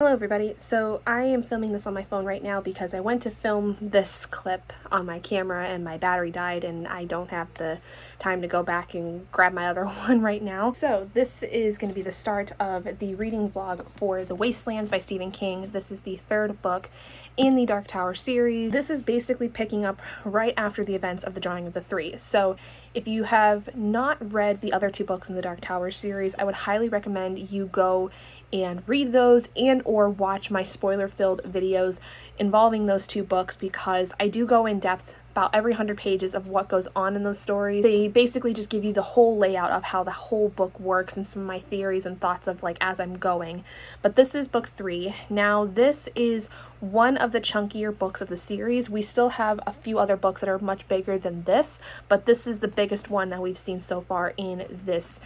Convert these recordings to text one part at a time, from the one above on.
Hello everybody, so I am filming this on my phone right now because I went to film this clip on my camera and my battery died and I don't have the time to go back and grab my other one right now. So this is going to be the start of the reading vlog for The Wastelands by Stephen King. This is the third book in the Dark Tower series. This is basically picking up right after the events of The Drawing of the Three. So if you have not read the other two books in the Dark Tower series, I would highly recommend you go and read those and or watch my spoiler-filled videos involving those two books, because I do go in depth about every 100 pages of what goes on in those stories. They basically just give you the whole layout of how the whole book works and some of my theories and thoughts of like as I'm going. But this is book 3. Now this is one of the chunkier books of the series. We still have a few other books that are much bigger than this, but this is the biggest one that we've seen so far in this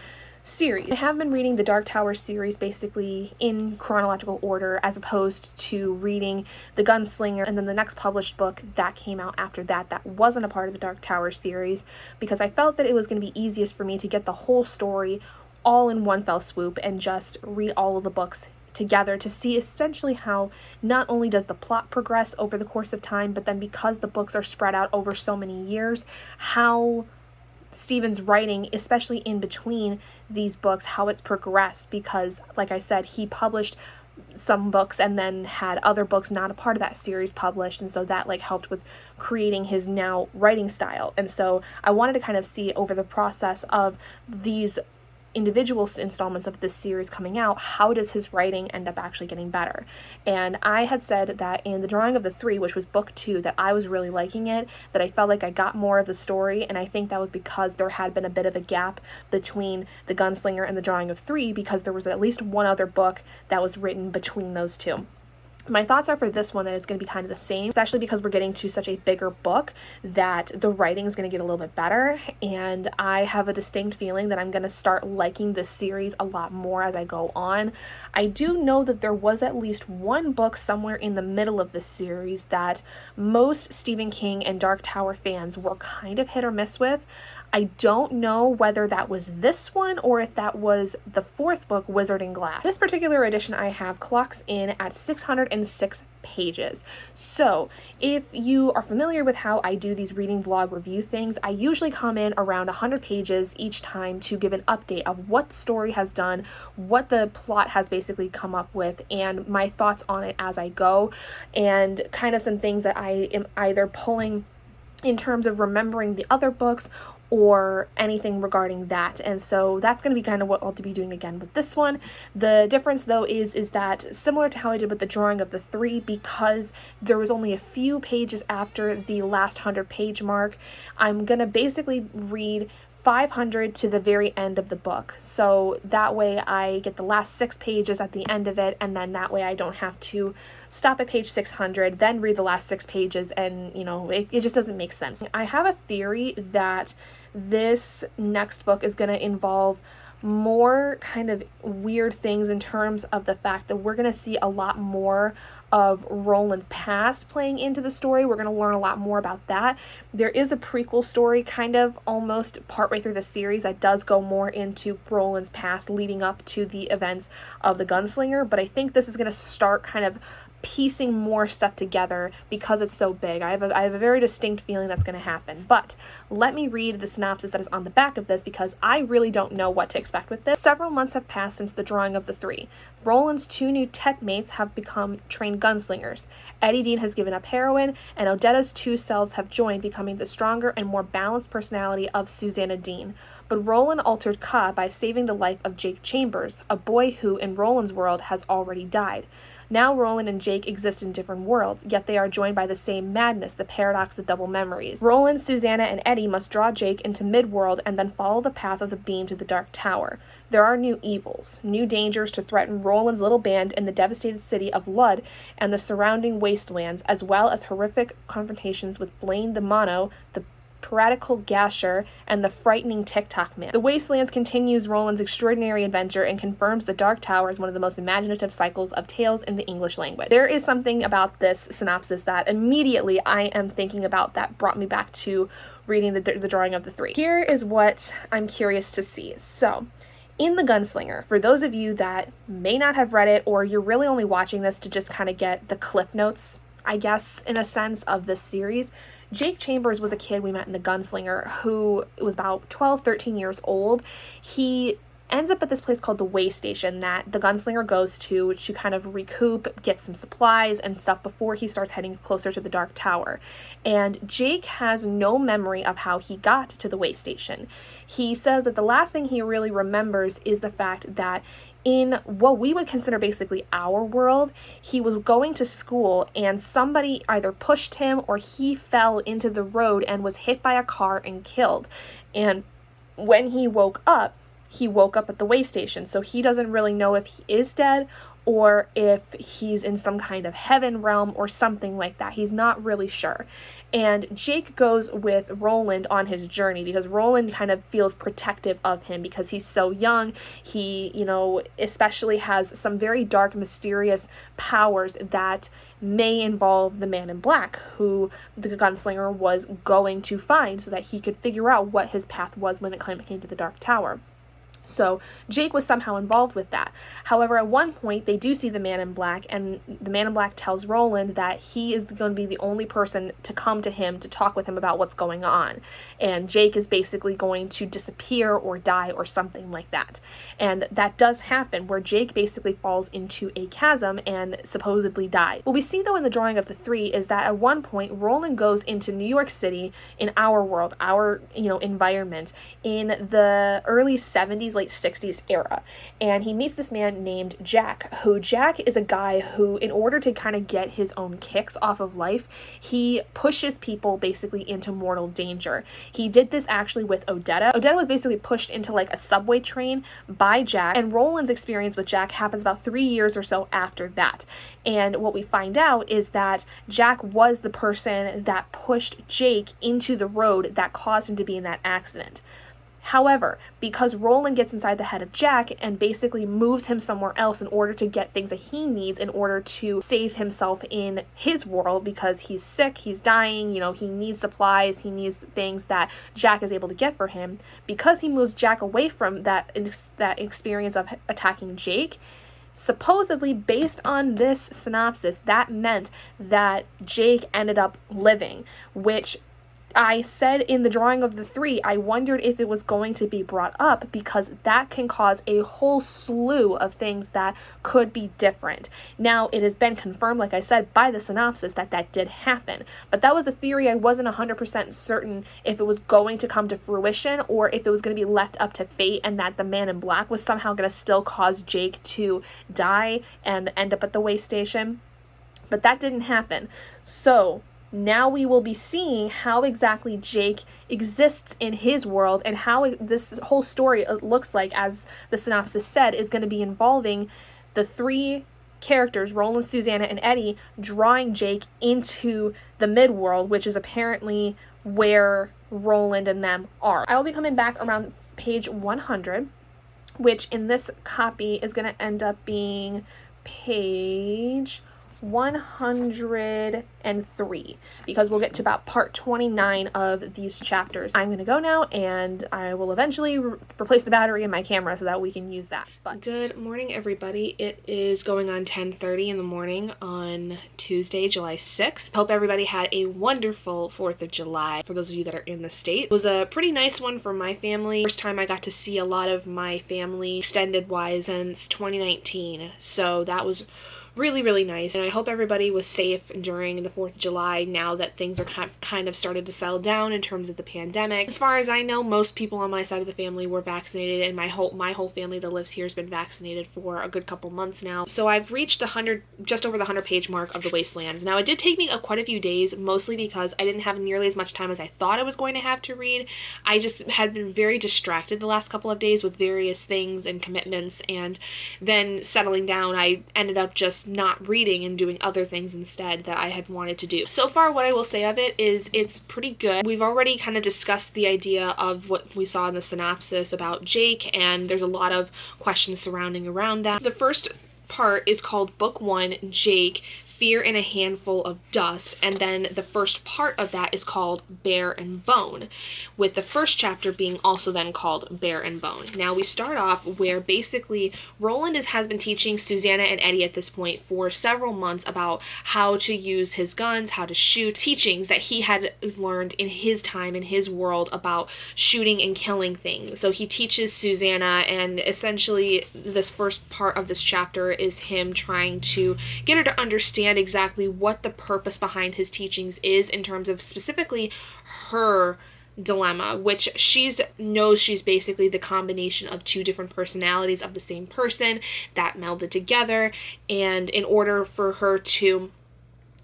series. I have been reading the Dark Tower series basically in chronological order, as opposed to reading The Gunslinger and then the next published book that came out after that that wasn't a part of the Dark Tower series, because I felt that it was going to be easiest for me to get the whole story all in one fell swoop and just read all of the books together to see essentially how not only does the plot progress over the course of time, but then because the books are spread out over so many years, how Stephen's writing, especially in between these books, how it's progressed, because like I said, he published some books and then had other books not a part of that series published, and so that like helped with creating his now writing style. And so I wanted to kind of see over the process of these individual installments of this series coming out, how does his writing end up actually getting better? And I had said that in The Drawing of the Three, which was book 2, that I was really liking it, that I felt like I got more of the story, and I think that was because there had been a bit of a gap between The Gunslinger and The Drawing of Three, because there was at least one other book that was written between those two. My thoughts are for this one that it's going to be kind of the same, especially because we're getting to such a bigger book that the writing is going to get a little bit better, and I have a distinct feeling that I'm going to start liking this series a lot more as I go on. I do know that there was at least one book somewhere in the middle of this series that most Stephen King and Dark Tower fans were kind of hit or miss with. I don't know whether that was this one or if that was the fourth book, Wizard in Glass. This particular edition I have clocks in at 606 pages. So if you are familiar with how I do these reading vlog review things, I usually come in around 100 pages each time to give an update of what the story has done, what the plot has basically come up with, and my thoughts on it as I go, and kind of some things that I am either pulling in terms of remembering the other books or anything regarding that. And so that's going to be kind of what I'll be doing again with this one. The difference though is that similar to how I did with The Drawing of the Three, because there was only a few pages after the last 100-page mark, I'm going to basically read 500 to the very end of the book. So that way I get the last 6 pages at the end of it, and then that way I don't have to stop at page 600, then read the last 6 pages, and you know, it just doesn't make sense. I have a theory that this next book is going to involve more kind of weird things in terms of the fact that we're going to see a lot more of Roland's past playing into the story. We're going to learn a lot more about that. There is a prequel story kind of almost partway through the series that does go more into Roland's past leading up to the events of The Gunslinger, but I think this is going to start kind of piecing more stuff together because it's so big. I have a very distinct feeling that's going to happen. But let me read the synopsis that is on the back of this, because I really don't know what to expect with this. Several months have passed since The Drawing of the Three. Roland's 2 new tech mates have become trained gunslingers. Eddie Dean has given up heroin, and Odetta's 2 selves have joined, becoming the stronger and more balanced personality of Susanna Dean. But Roland altered Ka by saving the life of Jake Chambers, a boy who, in Roland's world, has already died. Now Roland and Jake exist in different worlds, yet they are joined by the same madness, the paradox of double memories. Roland, Susanna, and Eddie must draw Jake into Midworld and then follow the path of the beam to the Dark Tower. There are new evils, new dangers to threaten Roland's little band in the devastated city of Lud and the surrounding wastelands, as well as horrific confrontations with Blaine the Mono, the piratical Gasher, and the frightening TikTok Man. The Wastelands continues Roland's extraordinary adventure and confirms the Dark Tower is one of the most imaginative cycles of tales in the English language. There is something about this synopsis that immediately I am thinking about that brought me back to reading the Drawing of the Three. Here is what I'm curious to see. So In The Gunslinger, for those of you that may not have read it, or you're really only watching this to just kind of get the cliff notes, I guess, in a sense, of this series, Jake Chambers was a kid we met in The Gunslinger who was about 12, 13 years old. He ends up at this place called the Way Station that the Gunslinger goes to kind of recoup, get some supplies and stuff before he starts heading closer to the Dark Tower. And Jake has no memory of how he got to the Way Station. He says that the last thing he really remembers is the fact that in what we would consider basically our world, he was going to school and somebody either pushed him or he fell into the road and was hit by a car and killed. And when he woke up at the Way Station, so he doesn't really know if he is dead or if he's in some kind of heaven realm or something like that. He's not really sure. And Jake goes with Roland on his journey because Roland kind of feels protective of him because he's so young. He, especially has some very dark, mysterious powers that may involve the Man in Black, who the Gunslinger was going to find so that he could figure out what his path was when it came to the Dark Tower. So Jake was somehow involved with that. However, at one point, they do see the Man in Black, and the Man in Black tells Roland that he is going to be the only person to come to him to talk with him about what's going on. And Jake is basically going to disappear or die or something like that. And that does happen, where Jake basically falls into a chasm and supposedly dies. What we see, though, in the drawing of the three is that at one point, Roland goes into New York City in our world, our, environment, in the early 70s, late 60s era, and he meets this man named Jack is a guy who, in order to kind of get his own kicks off of life, he pushes people basically into mortal danger. He did this actually with Odetta. Odetta was basically pushed into like a subway train by Jack, and Roland's experience with Jack happens about 3 years or so after that. And what we find out is that Jack was the person that pushed Jake into the road that caused him to be in that accident. However, because Roland gets inside the head of Jack and basically moves him somewhere else in order to get things that he needs in order to save himself in his world, because he's sick, he's dying, he needs supplies, he needs things that Jack is able to get for him. Because he moves Jack away from that experience of attacking Jake, supposedly, based on this synopsis, that meant that Jake ended up living, which I said in the drawing of the three, I wondered if it was going to be brought up because that can cause a whole slew of things that could be different. Now, it has been confirmed, like I said, by the synopsis that did happen, but that was a theory. I wasn't 100% certain if it was going to come to fruition or if it was going to be left up to fate and that the Man in Black was somehow going to still cause Jake to die and end up at the Way Station. But that didn't happen. So now we will be seeing how exactly Jake exists in his world and how this whole story looks like, as the synopsis said, is going to be involving the three characters, Roland, Susanna, and Eddie, drawing Jake into the midworld, which is apparently where Roland and them are. I will be coming back around page 100, which in this copy is going to end up being page 103, because we'll get to about part 29 of these chapters. I'm going to go now, and I will eventually replace the battery in my camera so that we can use that. But good morning, everybody. It is going on 10:30 in the morning on Tuesday, July 6th. Hope everybody had a wonderful 4th of July, for those of you that are in the state. It was a pretty nice one for my family. First time I got to see a lot of my family extended-wise since 2019, so that was really, really nice. And I hope everybody was safe during the 4th of July now that things are kind of started to settle down in terms of the pandemic. As far as I know, most people on my side of the family were vaccinated, and my whole family that lives here has been vaccinated for a good couple months now. So I've reached just over the 100-page mark of the Wastelands. Now, it did take me quite a few days, mostly because I didn't have nearly as much time as I thought I was going to have to read. I just had been very distracted the last couple of days with various things and commitments, and then settling down, I ended up just not reading and doing other things instead that I had wanted to do. So far, what I will say of it is it's pretty good. We've already kind of discussed the idea of what we saw in the synopsis about Jake, and there's a lot of questions surrounding around that. The first part is called Book 1, Jake, Fear in a Handful of Dust, and then the first part of that is called Bear and Bone, with the first chapter being also then called Bear and Bone. Now we start off where basically Roland has been teaching Susanna and Eddie at this point for several months about how to use his guns, how to shoot, teachings that he had learned in his time, in his world, about shooting and killing things. So he teaches Susanna, and essentially this first part of this chapter is him trying to get her to understand exactly what the purpose behind his teachings is in terms of specifically her dilemma, which knows she's basically the combination of two different personalities of the same person that melded together, and in order for her to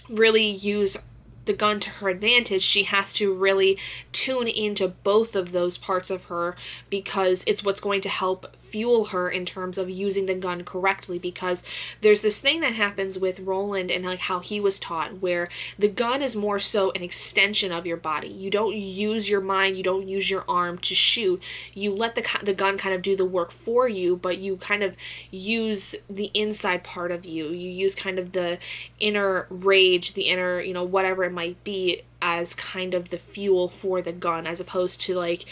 really use the gun to her advantage, she has to really tune into both of those parts of her, because it's what's going to help fuel her in terms of using the gun correctly. Because there's this thing that happens with Roland and like how he was taught, where the gun is more so an extension of your body. You don't use your mind, you don't use your arm to shoot. You let the gun kind of do the work for you, but you kind of use the inside part of you. You use kind of the inner rage, the inner, whatever it might be, as kind of the fuel for the gun, as opposed to like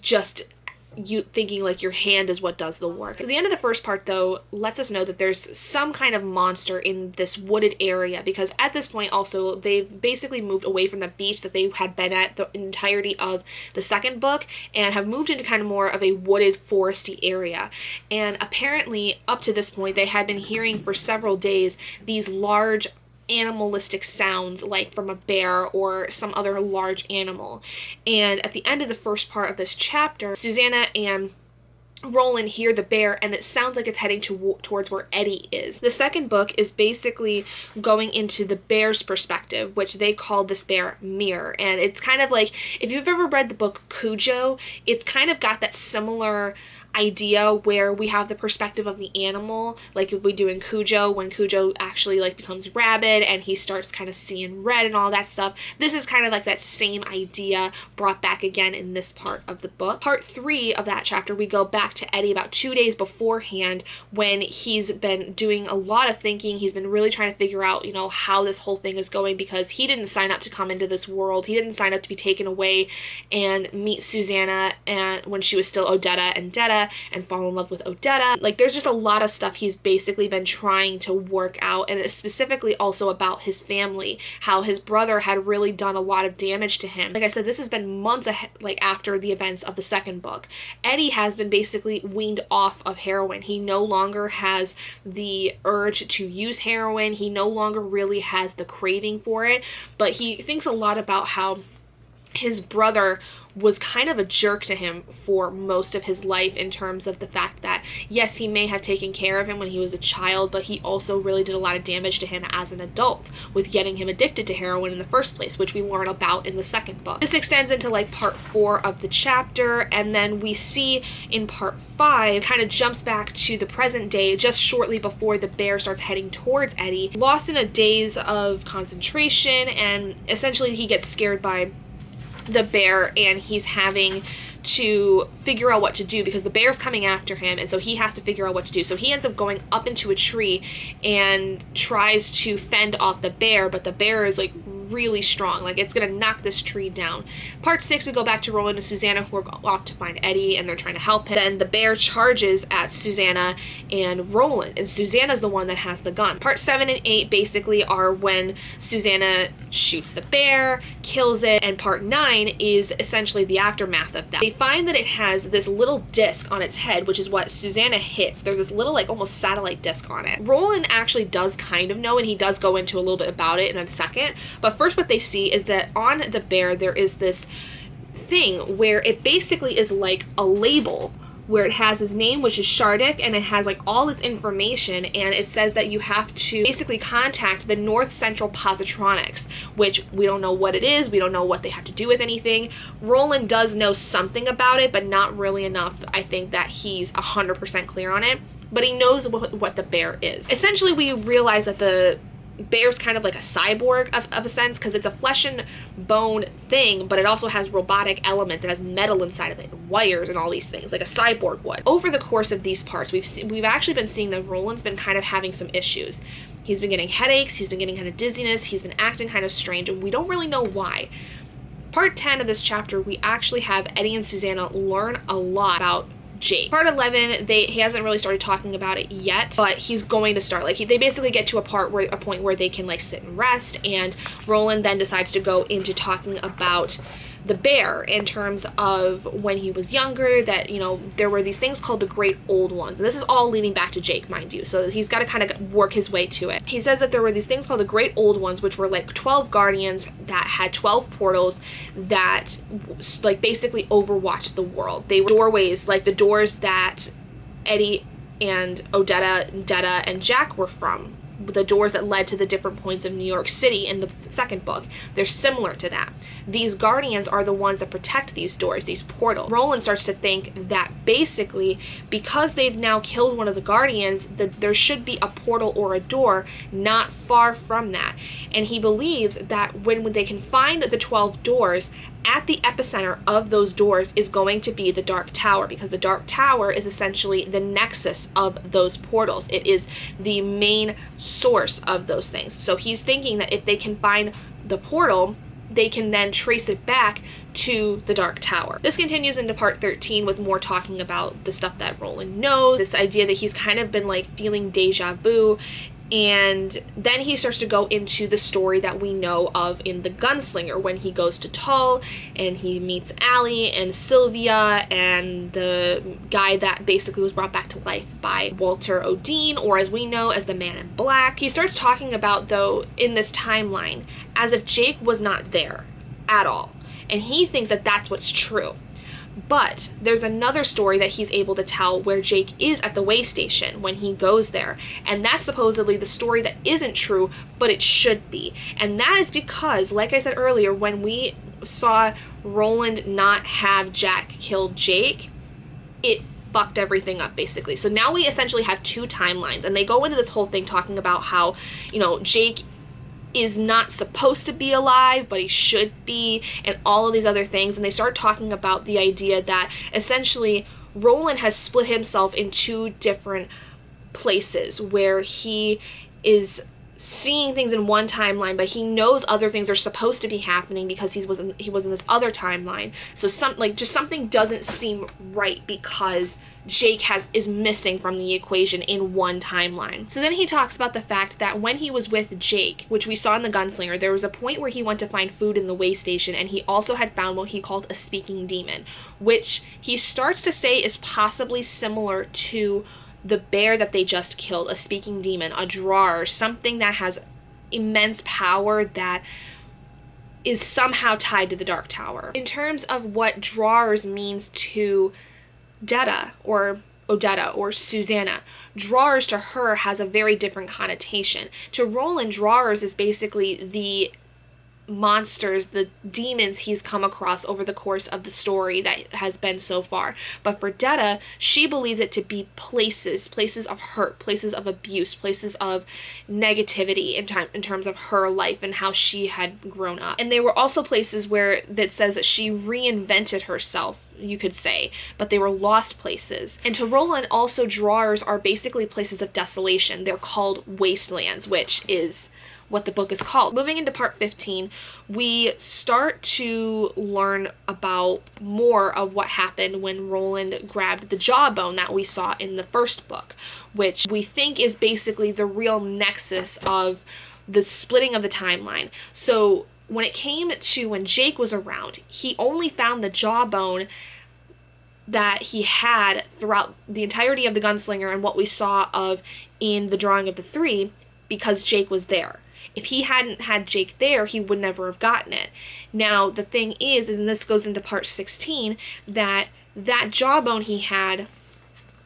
just you thinking like your hand is what does the work. The end of the first part, though, lets us know that there's some kind of monster in this wooded area, because at this point also they've basically moved away from the beach that they had been at the entirety of the second book and have moved into kind of more of a wooded, foresty area. And apparently up to this point they had been hearing for several days these large animalistic sounds, like from a bear or some other large animal. And at the end of the first part of this chapter, Susanna and Roland hear the bear, and it sounds like it's heading towards where Eddie is. The second book is basically going into the bear's perspective, which they call this bear Mirror. And it's kind of like, if you've ever read the book Cujo, it's kind of got that similar idea where we have the perspective of the animal, like we do in Cujo, when Cujo actually like becomes rabid and he starts kind of seeing red and all that stuff. This is kind of like that same idea brought back again in this part of the book. Part 3 of that chapter, we go back to Eddie about 2 days beforehand, when he's been doing a lot of thinking. He's been really trying to figure out, how this whole thing is going, because he didn't sign up to come into this world. He didn't sign up to be taken away and meet Susanna and when she was still Odetta and Detta, and fall in love with Odetta. Like, there's just a lot of stuff he's basically been trying to work out, and it's specifically also about his family, how his brother had really done a lot of damage to him. Like I said, this has been months ahead, like after the events of the second book. Eddie has been basically weaned off of heroin. He no longer has the urge to use heroin. He no longer really has the craving for it, but he thinks a lot about how his brother was kind of a jerk to him for most of his life, in terms of the fact that, yes, he may have taken care of him when he was a child, but he also really did a lot of damage to him as an adult with getting him addicted to heroin in the first place, which we learn about in the second book. This extends into like part 4 of the chapter, and then we see in part 5, kind of jumps back to the present day, just shortly before the bear starts heading towards Eddie, lost in a daze of concentration, and essentially he gets scared by the bear, and he's having to figure out what to do because the bear's coming after him, and so he has to figure out what to do. So he ends up going up into a tree and tries to fend off the bear, but the bear is like really strong, like it's gonna knock this tree down. Part 6, we go back to Roland and Susanna, who are off to find Eddie, and they're trying to help him. Then the bear charges at Susanna and Roland, and Susanna's the one that has the gun. Part 7 and 8 basically are when Susanna shoots the bear, kills it, and part 9 is essentially the aftermath of that. They find that it has this little disc on its head, which is what Susanna hits. There's this little like almost satellite disc on it. Roland actually does kind of know, and he does go into a little bit about it in a second, but first what they see is that on the bear there is this thing where it basically is like a label where it has his name, which is Shardik, and it has like all this information, and it says that you have to basically contact the North Central Positronics, which we don't know what it is, we don't know what they have to do with anything. Roland does know something about it, but not really enough, I think, that he's 100% clear on it, but he knows what the bear is. Essentially, we realize that the bear's kind of like a cyborg of a sense, because it's a flesh and bone thing, but it also has robotic elements. It has metal inside of it, wires and all these things, like a cyborg would. Over the course of these parts, we've actually been seeing that Roland's been kind of having some issues. He's been getting headaches, he's been getting kind of dizziness, he's been acting kind of strange, and we don't really know why. Part 10 of this chapter, we actually have Eddie and Susanna learn a lot about Jake. Part 11, he hasn't really started talking about it yet, but he's going to start. Like, they basically get to a point where they can like sit and rest, and Roland then decides to go into talking about the bear in terms of when he was younger, that, you know, there were these things called the Great Old Ones. And this is all leading back to Jake, mind you. So he's got to kind of work his way to it. He says that there were these things called the Great Old Ones, which were like 12 guardians that had 12 portals that like basically overwatched the world. They were doorways, like the doors that Eddie and Odetta, Detta, and Jack were from. The doors that led to the different points of New York City in the second book. They're similar to that. These guardians are the ones that protect these doors, these portals. Roland starts to think that basically, because they've now killed one of the guardians, that there should be a portal or a door not far from that. And he believes that when they can find the 12 doors, at the epicenter of those doors is going to be the Dark Tower, because the Dark Tower is essentially the nexus of those portals. It is the main source of those things. So he's thinking that if they can find the portal, they can then trace it back to the Dark Tower. This continues into part 13 with more talking about the stuff that Roland knows, this idea that he's kind of been like feeling deja vu. And then he starts to go into the story that we know of in The Gunslinger, when he goes to Tull and he meets Allie and Sylvia and the guy that basically was brought back to life by Walter O'Dean, or as we know as the Man in Black. He starts talking about, though, in this timeline, as if Jake was not there at all. And he thinks that that's what's true. But there's another story that he's able to tell where Jake is at the way station when he goes there. And that's supposedly the story that isn't true, but it should be. And that is because, like I said earlier, when we saw Roland not have Jack kill Jake, it fucked everything up, basically. So now we essentially have two timelines. And they go into this whole thing talking about how, you know, Jake is not supposed to be alive, but he should be, and all of these other things. And they start talking about the idea that essentially Roland has split himself in two different places where he is seeing things in one timeline, but he knows other things are supposed to be happening because he was in this other timeline. So something doesn't seem right because Jake is missing from the equation in one timeline. So then he talks about the fact that when he was with Jake, which we saw in The Gunslinger, there was a point where he went to find food in the way station, and he also had found what he called a speaking demon, which he starts to say is possibly similar to the bear that they just killed, a speaking demon, a drawer, something that has immense power that is somehow tied to the Dark Tower. In terms of what drawers means to Detta or Odetta or Susanna, drawers to her has a very different connotation. To Roland, drawers is basically the monsters, the demons he's come across over the course of the story that has been so far. But for Detta, she believes it to be places of hurt, places of abuse, places of negativity in terms of her life and how she had grown up. And they were also places where that says that she reinvented herself, you could say, but they were lost places. And to Roland, also drawers are basically places of desolation. They're called wastelands, which is what the book is called. Moving into part 15, we start to learn about more of what happened when Roland grabbed the jawbone that we saw in the first book, which we think is basically the real nexus of the splitting of the timeline. So when it came to when Jake was around, he only found the jawbone that he had throughout the entirety of The Gunslinger and what we saw of in the drawing of the three because Jake was there. If he hadn't had Jake there, he would never have gotten it. Now, the thing is, and this goes into part 16, that jawbone he had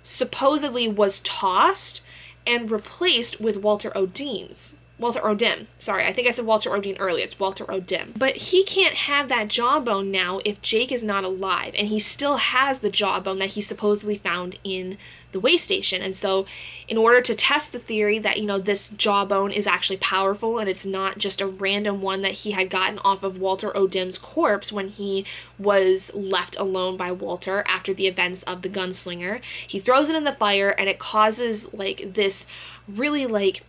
supposedly was tossed and replaced with Walter O'Dean's Walter O'Dim. Sorry, I think I said Walter O'Dean earlier. It's Walter O'Dim. But he can't have that jawbone now if Jake is not alive, and he still has the jawbone that he supposedly found in the way station. And so in order to test the theory that, you know, this jawbone is actually powerful and it's not just a random one that he had gotten off of Walter O'Dim's corpse when he was left alone by Walter after the events of the gunslinger, he throws it in the fire, and it causes like this really like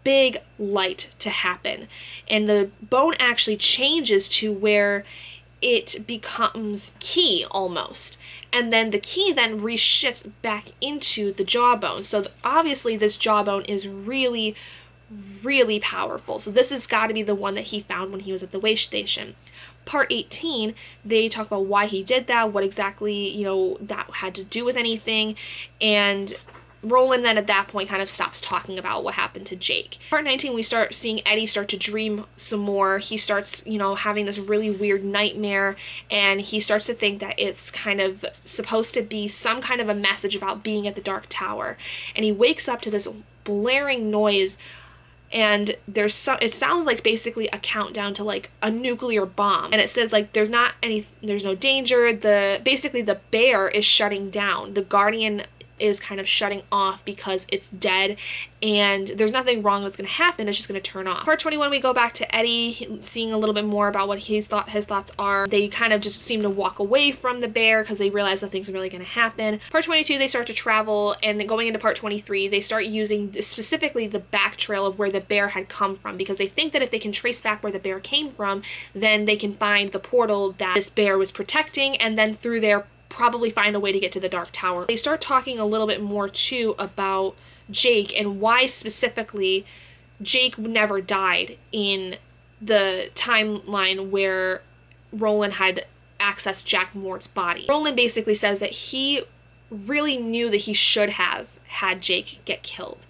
big light to happen, and the bone actually changes to where it becomes key almost, and then the key then reshifts back into the jawbone. So obviously this jawbone is really, really powerful. So this has got to be the one that he found when he was at the way station. Part 18, they talk about why he did that, what exactly, you know, that had to do with anything, and Roland then at that point kind of stops talking about what happened to Jake. Part 19, we start seeing Eddie start to dream some more. He starts, you know, having this really weird nightmare, and he starts to think that it's kind of supposed to be some kind of a message about being at the Dark Tower. And he wakes up to this blaring noise, and it sounds like basically a countdown to like a nuclear bomb. And it says like there's no danger. Basically the bear is shutting down. The Guardian is kind of shutting off because it's dead, and there's nothing wrong that's going to happen. It's just going to turn off. Part 21, we go back to Eddie, seeing a little bit more about what his thoughts are. They kind of just seem to walk away from the bear because they realize nothing's really going to happen. Part 22, they start to travel, and going into part 23, they start using specifically the back trail of where the bear had come from, because they think that if they can trace back where the bear came from, then they can find the portal that this bear was protecting, and then through there probably find a way to get to the Dark Tower. They start talking a little bit more too about Jake and why specifically Jake never died in the timeline where Roland had accessed Jack Moore's body. Roland basically says that he really knew that he should have had Jake get killed,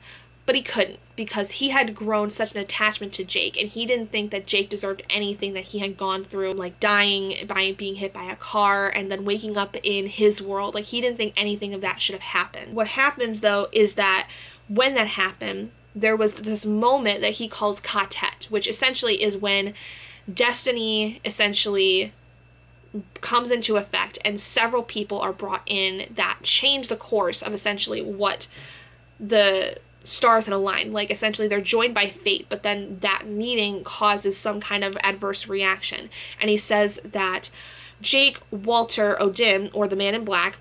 but he couldn't, because he had grown such an attachment to Jake, and he didn't think that Jake deserved anything that he had gone through, like dying by being hit by a car and then waking up in his world. Like, he didn't think anything of that should have happened. What happens though is that when that happened, there was this moment that he calls Katet, which essentially is when destiny essentially comes into effect and several people are brought in that change the course of essentially what the stars had aligned. Like, essentially they're joined by fate, but then that meeting causes some kind of adverse reaction. And he says that Jake, Walter O'Dim, or the Man in Black,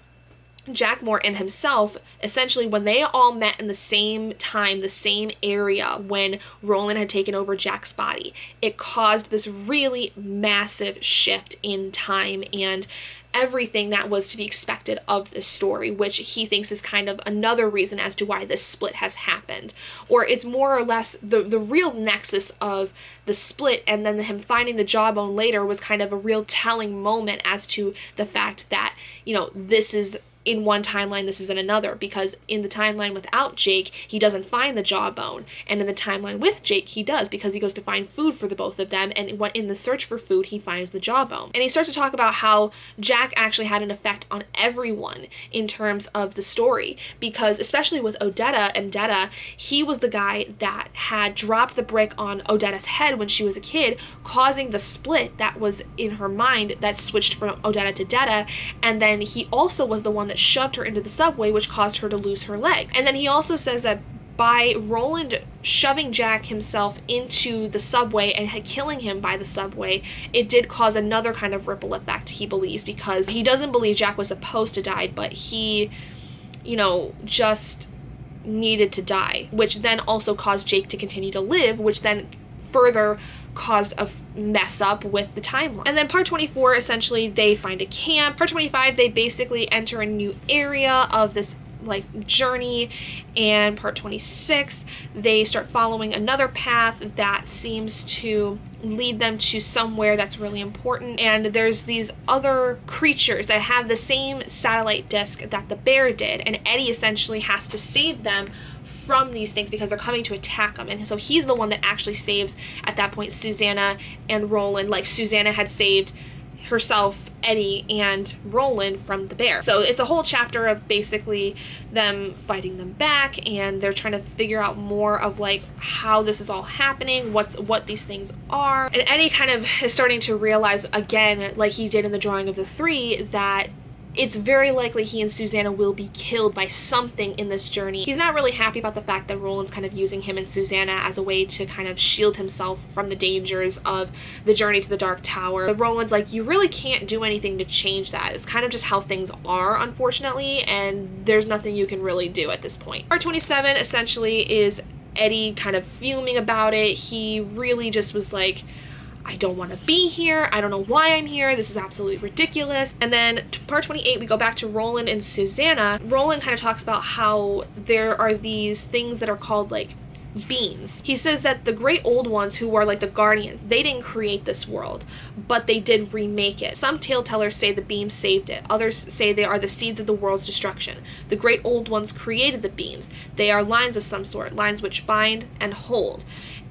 Jack Moore, and himself, essentially when they all met in the same time, the same area when Roland had taken over Jack's body, it caused this really massive shift in time and everything that was to be expected of this story, which he thinks is kind of another reason as to why this split has happened. Or it's more or less the real nexus of the split, and then him finding the jawbone later was kind of a real telling moment as to the fact that, you know, this is in one timeline, this is in another, because in the timeline without Jake, he doesn't find the jawbone, and in the timeline with Jake, he does, because he goes to find food for the both of them, and in the search for food, he finds the jawbone. And he starts to talk about how Jack actually had an effect on everyone in terms of the story, because especially with Odetta and Detta, he was the guy that had dropped the brick on Odetta's head when she was a kid, causing the split that was in her mind that switched from Odetta to Detta, and then he also was the one that shoved her into the subway, which caused her to lose her leg. And then he also says that by Roland shoving Jack himself into the subway and killing him by the subway, it did cause another kind of ripple effect, he believes, because he doesn't believe Jack was supposed to die, but he, you know, just needed to die, which then also caused Jake to continue to live, which then further caused a mess up with the timeline. And then part 24, essentially they find a camp. Part 25, they basically enter a new area of this like journey, and part 26, they start following another path that seems to lead them to somewhere that's really important. And there's these other creatures that have the same satellite disk that the bear did, and Eddie essentially has to save them from these things because they're coming to attack him. And so he's the one that actually saves, at that point, Susanna and Roland. Like, Susanna had saved herself, Eddie, and Roland from the bear. So it's a whole chapter of basically them fighting them back, and they're trying to figure out more of like how this is all happening, what these things are. And Eddie kind of is starting to realize again, like he did in the drawing of the three, that it's very likely he and Susanna will be killed by something in this journey. He's not really happy about the fact that Roland's kind of using him and Susanna as a way to kind of shield himself from the dangers of the journey to the Dark Tower. But Roland's like, you really can't do anything to change that. It's kind of just how things are, unfortunately, and there's nothing you can really do at this point. Part 27 essentially is Eddie kind of fuming about it. He really just was like, I don't want to be here. I don't know why I'm here. This is absolutely ridiculous. And then part 28, we go back to Roland and Susanna. Roland kind of talks about how there are these things that are called like beings. He says that the great old ones who are like the guardians, they didn't create this world, but they did remake it. Some tale tellers say the beams saved it. Others say they are the seeds of the world's destruction. The great old ones created the beams. They are lines of some sort, lines which bind and hold.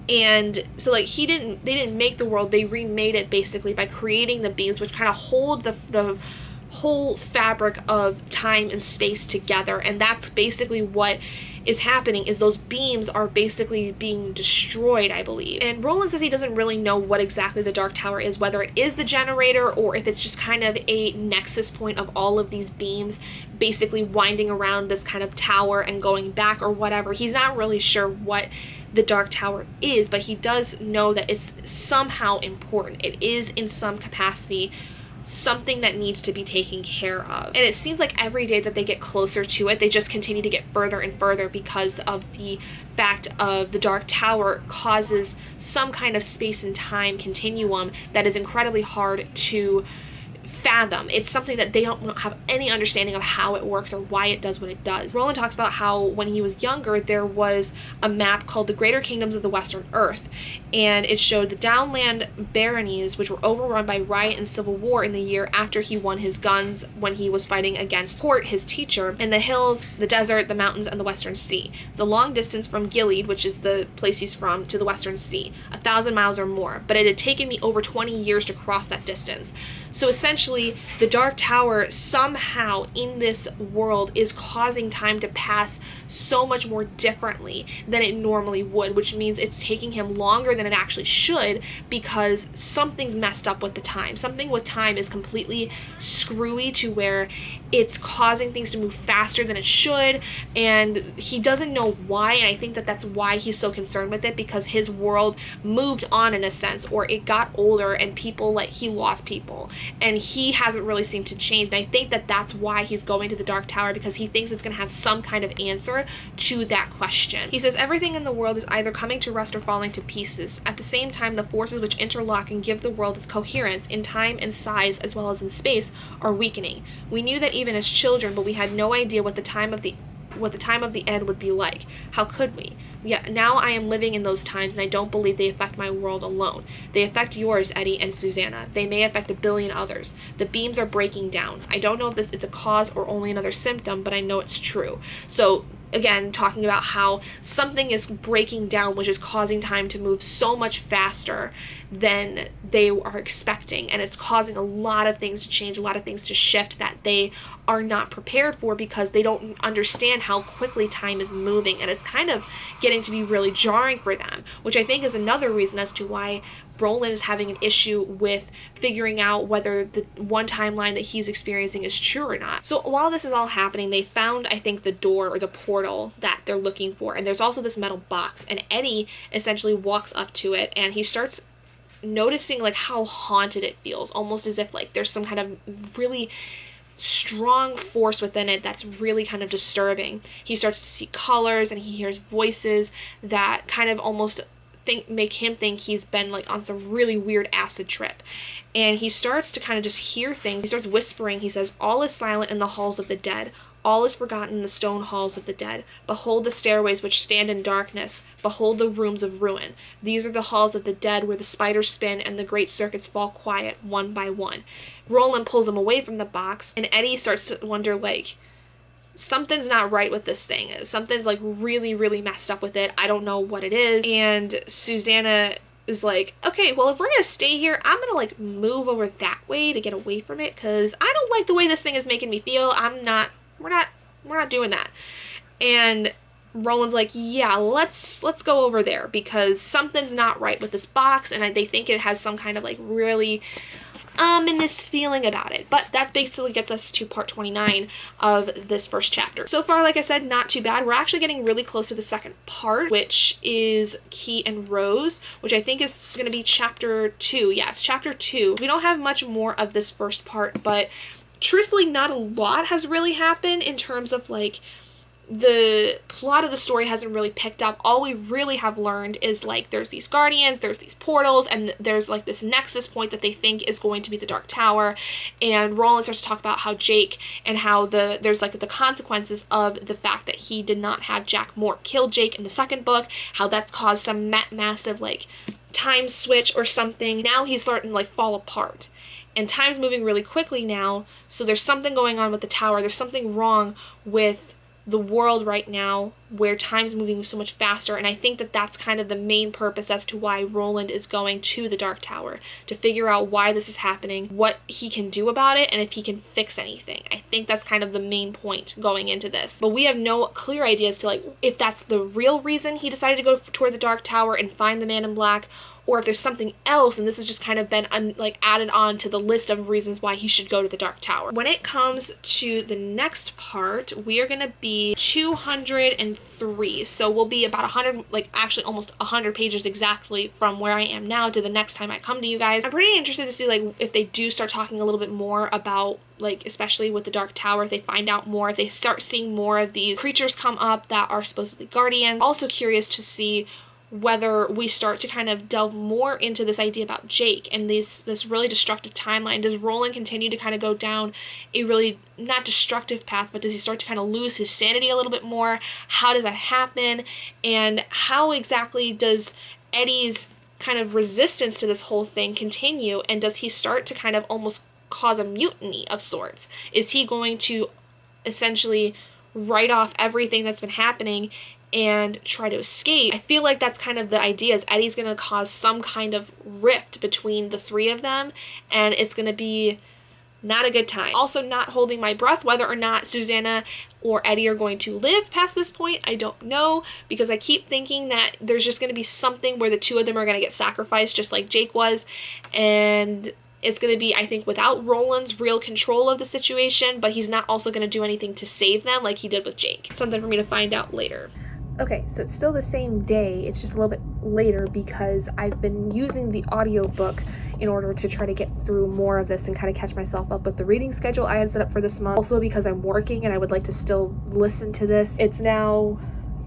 And so like they didn't make the world, they remade it basically by creating the beams, which kind of hold the whole fabric of time and space together. And that's basically what is happening, is those beams are basically being destroyed, I believe. And Roland says he doesn't really know what exactly the Dark Tower is, whether it is the generator or if it's just kind of a nexus point of all of these beams basically winding around this kind of tower and going back or whatever. He's not really sure what the Dark Tower is, but he does know that it's somehow important. It is in some capacity something that needs to be taken care of. And it seems like every day that they get closer to it, they just continue to get further and further because of the fact of the Dark Tower causes some kind of space and time continuum that is incredibly hard to fathom. It's something that they don't have any understanding of how it works or why it does what it does. Roland talks about how when he was younger, there was a map called the Greater Kingdoms of the Western Earth, and it showed the downland baronies, which were overrun by riot and civil war in the year after he won his guns when he was fighting against Port, his teacher, and the hills, the desert, the mountains, and the Western Sea. It's a long distance from Gilead, which is the place he's from, to the Western Sea, 1,000 miles or more, but it had taken me over 20 years to cross that distance. So essentially, the Dark Tower somehow in this world is causing time to pass so much more differently than it normally would, which means it's taking him longer than it actually should because something's messed up with the time. Something with time is completely screwy to where it's causing things to move faster than it should, and he doesn't know why, and I think that that's why he's so concerned with it, because his world moved on in a sense, or it got older and people, like, he lost people, and he hasn't really seemed to change. And I think that that's why he's going to the Dark Tower, because he thinks it's going to have some kind of answer to that question. He says everything in the world is either coming to rest or falling to pieces. At the same time, the forces which interlock and give the world its coherence in time and size as well as in space are weakening. We knew that even as children, but we had no idea what the time of the end would be like. How could we? Yet now I am living in those times, and I don't believe they affect my world alone. They affect yours, Eddie and Susanna. They may affect a billion others. The beams are breaking down. I don't know if it's a cause or only another symptom, but I know it's true. So again, talking about how something is breaking down, which is causing time to move so much faster than they are expecting, and it's causing a lot of things to change, a lot of things to shift that they are not prepared for because they don't understand how quickly time is moving, and it's kind of getting to be really jarring for them, which I think is another reason as to why Roland is having an issue with figuring out whether the one timeline that he's experiencing is true or not. So while this is all happening, they found, I think, the door or the portal that they're looking for, and there's also this metal box, and Eddie essentially walks up to it, and he starts noticing like how haunted it feels, almost as if like there's some kind of really strong force within it that's really kind of disturbing. He starts to see colors, and he hears voices that kind of almost make him think he's been like on some really weird acid trip. And he starts to kind of just hear things. He starts whispering. He says, "All is silent in the halls of the dead. All is forgotten in the stone halls of the dead. Behold the stairways which stand in darkness. Behold the rooms of ruin. These are the halls of the dead where the spiders spin and the great circuits fall quiet one by one." Roland pulls him away from the box, and Eddie starts to wonder, like, something's not right with this thing. Something's like really, really messed up with it. I don't know what it is. And Susanna is like, okay, well, if we're gonna stay here, I'm gonna like move over that way to get away from it, because I don't like the way this thing is making me feel. We're not doing that. And Roland's like, yeah, let's go over there, because something's not right with this box, and they think it has some kind of like really ominous feeling about it. But that basically gets us to part 29 of this first chapter. So far, like I said, not too bad. We're actually getting really close to the second part, which is Key and Rose, which I think is going to be chapter 2. Yeah, it's chapter 2. We don't have much more of this first part, but truthfully, not a lot has really happened in terms of like the plot of the story hasn't really picked up. All we really have learned is like there's these guardians, there's these portals, and there's like this nexus point that they think is going to be the Dark Tower. And Roland starts to talk about how Jake and how there's like the consequences of the fact that he did not have Jack Mort kill Jake in the second book, how that's caused some massive like time switch or something. Now he's starting to like fall apart. And time's moving really quickly now, so there's something going on with the tower. There's something wrong with the world right now where time's moving so much faster, and I think that that's kind of the main purpose as to why Roland is going to the Dark Tower, to figure out why this is happening, what he can do about it, and if he can fix anything. I think that's kind of the main point going into this. But we have no clear idea as to like if that's the real reason he decided to go toward the Dark Tower and find the Man in Black, or if there's something else, and this has just kind of been added on to the list of reasons why he should go to the Dark Tower. When it comes to the next part, we are going to be 203. So we'll be about 100, like actually almost 100 pages exactly from where I am now to the next time I come to you guys. I'm pretty interested to see like if they do start talking a little bit more about like especially with the Dark Tower, if they find out more, if they start seeing more of these creatures come up that are supposedly guardians. Also curious to see whether we start to kind of delve more into this idea about Jake and this really destructive timeline. Does Roland continue to kind of go down a really not destructive path, but does he start to kind of lose his sanity a little bit more? How does that happen? And how exactly does Eddie's kind of resistance to this whole thing continue? And does he start to kind of almost cause a mutiny of sorts? Is he going to essentially write off everything that's been happening and try to escape? I feel like that's kind of the idea, is Eddie's going to cause some kind of rift between the three of them, and it's going to be not a good time. Also not holding my breath whether or not Susanna or Eddie are going to live past this point. I don't know, because I keep thinking that there's just going to be something where the two of them are going to get sacrificed just like Jake was, and it's going to be, I think, without Roland's real control of the situation, but he's not also going to do anything to save them like he did with Jake. Something for me to find out later. Okay, so it's still the same day, it's just a little bit later because I've been using the audiobook in order to try to get through more of this and kind of catch myself up with the reading schedule I had set up for this month. Also because I'm working and I would like to still listen to this. It's now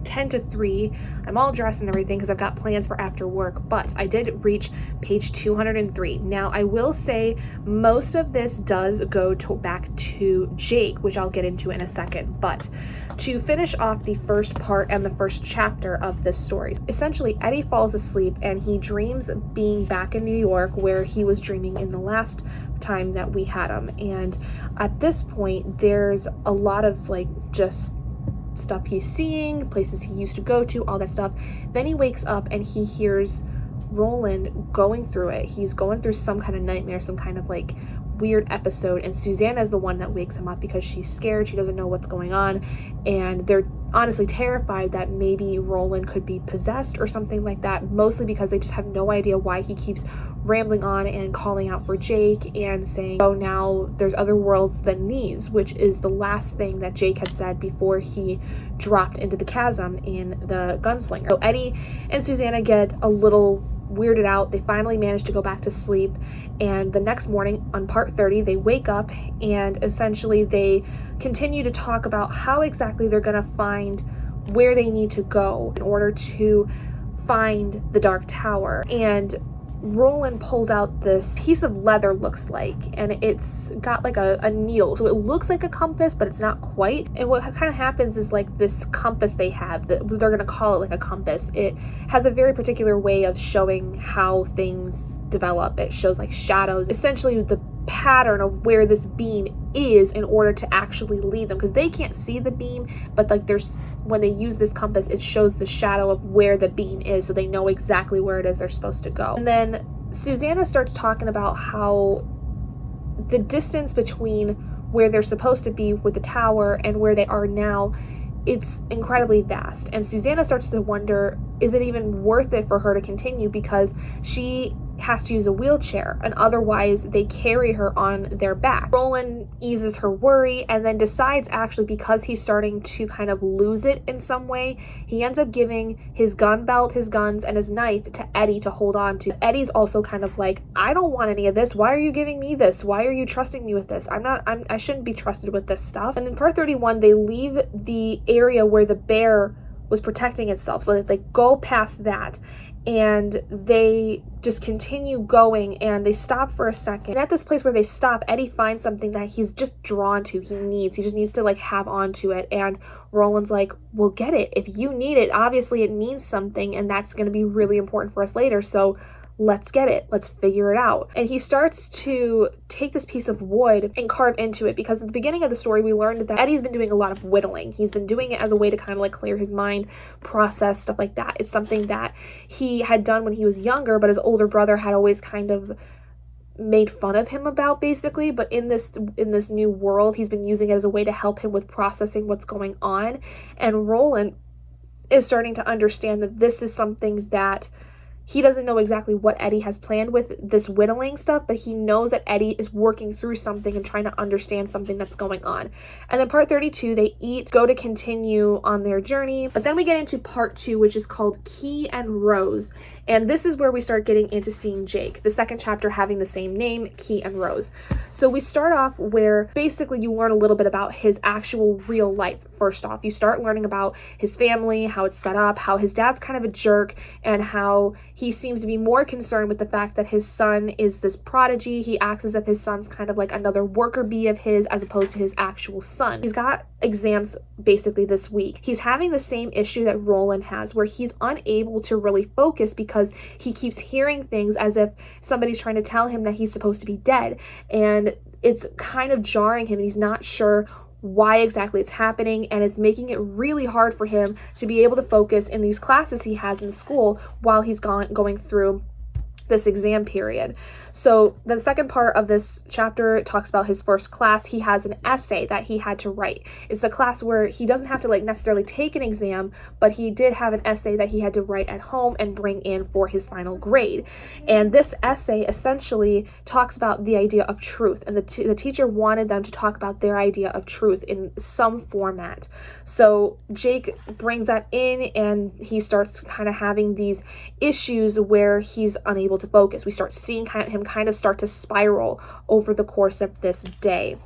10 to 3. I'm all dressed and everything because I've got plans for after work, but I did reach page 203. Now, I will say most of this does go back to Jake, which I'll get into in a second, but to finish off the first part and the first chapter of this story, essentially Eddie falls asleep and he dreams being back in New York where he was dreaming in the last time that we had him. And at this point, there's a lot of like just stuff he's seeing, places he used to go to, all that stuff. Then he wakes up and he hears Roland going through it. He's going through some kind of nightmare, some kind of like weird episode, and Susanna is the one that wakes him up because she's scared. She doesn't know what's going on, and they're honestly terrified that maybe Roland could be possessed or something like that, mostly because they just have no idea why he keeps rambling on and calling out for Jake and saying, oh, now there's other worlds than these, which is the last thing that Jake had said before he dropped into the chasm in the gunslinger. So Eddie and Susanna get a little weirded out. They finally manage to go back to sleep, and the next morning on part 30 they wake up and essentially they continue to talk about how exactly they're gonna find where they need to go in order to find the Dark Tower. And Roland pulls out this piece of leather, looks like, and it's got like a needle, so it looks like a compass, but it's not quite. And what kind of happens is like this compass they have, that they're gonna call it like a compass, it has a very particular way of showing how things develop. It shows like shadows, essentially the pattern of where this beam is in order to actually lead them, because they can't see the beam, but like there's when they use this compass, it shows the shadow of where the beam is, so they know exactly where it is they're supposed to go. And then Susanna starts talking about how the distance between where they're supposed to be with the tower and where they are now, it's incredibly vast. And Susanna starts to wonder, is it even worth it for her to continue, because she has to use a wheelchair and otherwise they carry her on their back. Roland eases her worry and then decides, actually, because he's starting to kind of lose it in some way, he ends up giving his gun belt, his guns, and his knife to Eddie to hold on to. Eddie's also kind of like, I don't want any of this. Why are you giving me this? Why are you trusting me with this? I shouldn't be trusted with this stuff. And in part 31, they leave the area where the bear was protecting itself, so that they go past that and they just continue going, and they stop for a second. And at this place where they stop, Eddie finds something that he's just drawn to. He just needs to like have onto it. And Roland's like, well, get it. If you need it, obviously it means something, and that's going to be really important for us later. So let's get it. Let's figure it out. And he starts to take this piece of wood and carve into it, because at the beginning of the story, we learned that Eddie's been doing a lot of whittling. He's been doing it as a way to kind of like clear his mind, process stuff like that. It's something that he had done when he was younger, but his older brother had always kind of made fun of him about, basically. But in this new world, he's been using it as a way to help him with processing what's going on. And Roland is starting to understand that this is something that he doesn't know exactly what Eddie has planned with this whittling stuff, but he knows that Eddie is working through something and trying to understand something that's going on. And then part 32, they go to continue on their journey. But then we get into part 2, which is called Key and Rose. And this is where we start getting into seeing Jake, the second chapter having the same name, Key and Rose. So we start off where basically you learn a little bit about his actual real life. First off, you start learning about his family, how it's set up, how his dad's kind of a jerk, and how he seems to be more concerned with the fact that his son is this prodigy. He acts as if his son's kind of like another worker bee of his, as opposed to his actual son. He's got exams basically this week. He's having the same issue that Roland has, where he's unable to really focus because he keeps hearing things as if somebody's trying to tell him that he's supposed to be dead. And it's kind of jarring him, and he's not sure why exactly it's happening, and it's making it really hard for him to be able to focus in these classes he has in school while he's going through this exam period. So the second part of this chapter talks about his first class. He has an essay that he had to write. It's a class where he doesn't have to like necessarily take an exam, but he did have an essay that he had to write at home and bring in for his final grade. And this essay essentially talks about the idea of truth, and the teacher wanted them to talk about their idea of truth in some format. So Jake brings that in, and he starts kind of having these issues where he's unable to focus. We start seeing him kind of start to spiral over the course of this day.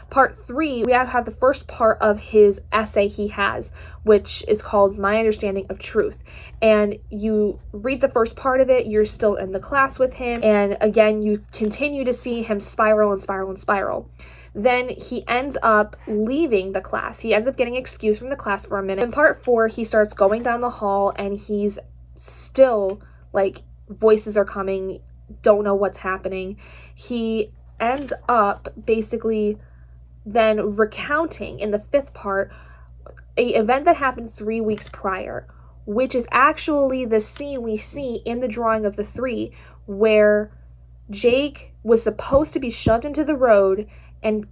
Part 3, we have the first part of his essay he has, which is called My Understanding of Truth. And you read the first part of it, you're still in the class with him, and again, you continue to see him spiral and spiral and spiral. Then he ends up leaving the class. He ends up getting excused from the class for a minute. In part 4, he starts going down the hall, and he's still like, voices are coming, don't know what's happening. He ends up basically then recounting in the 5th part an event that happened 3 weeks prior, which is actually the scene we see in the drawing of the 3, where Jake was supposed to be shoved into the road and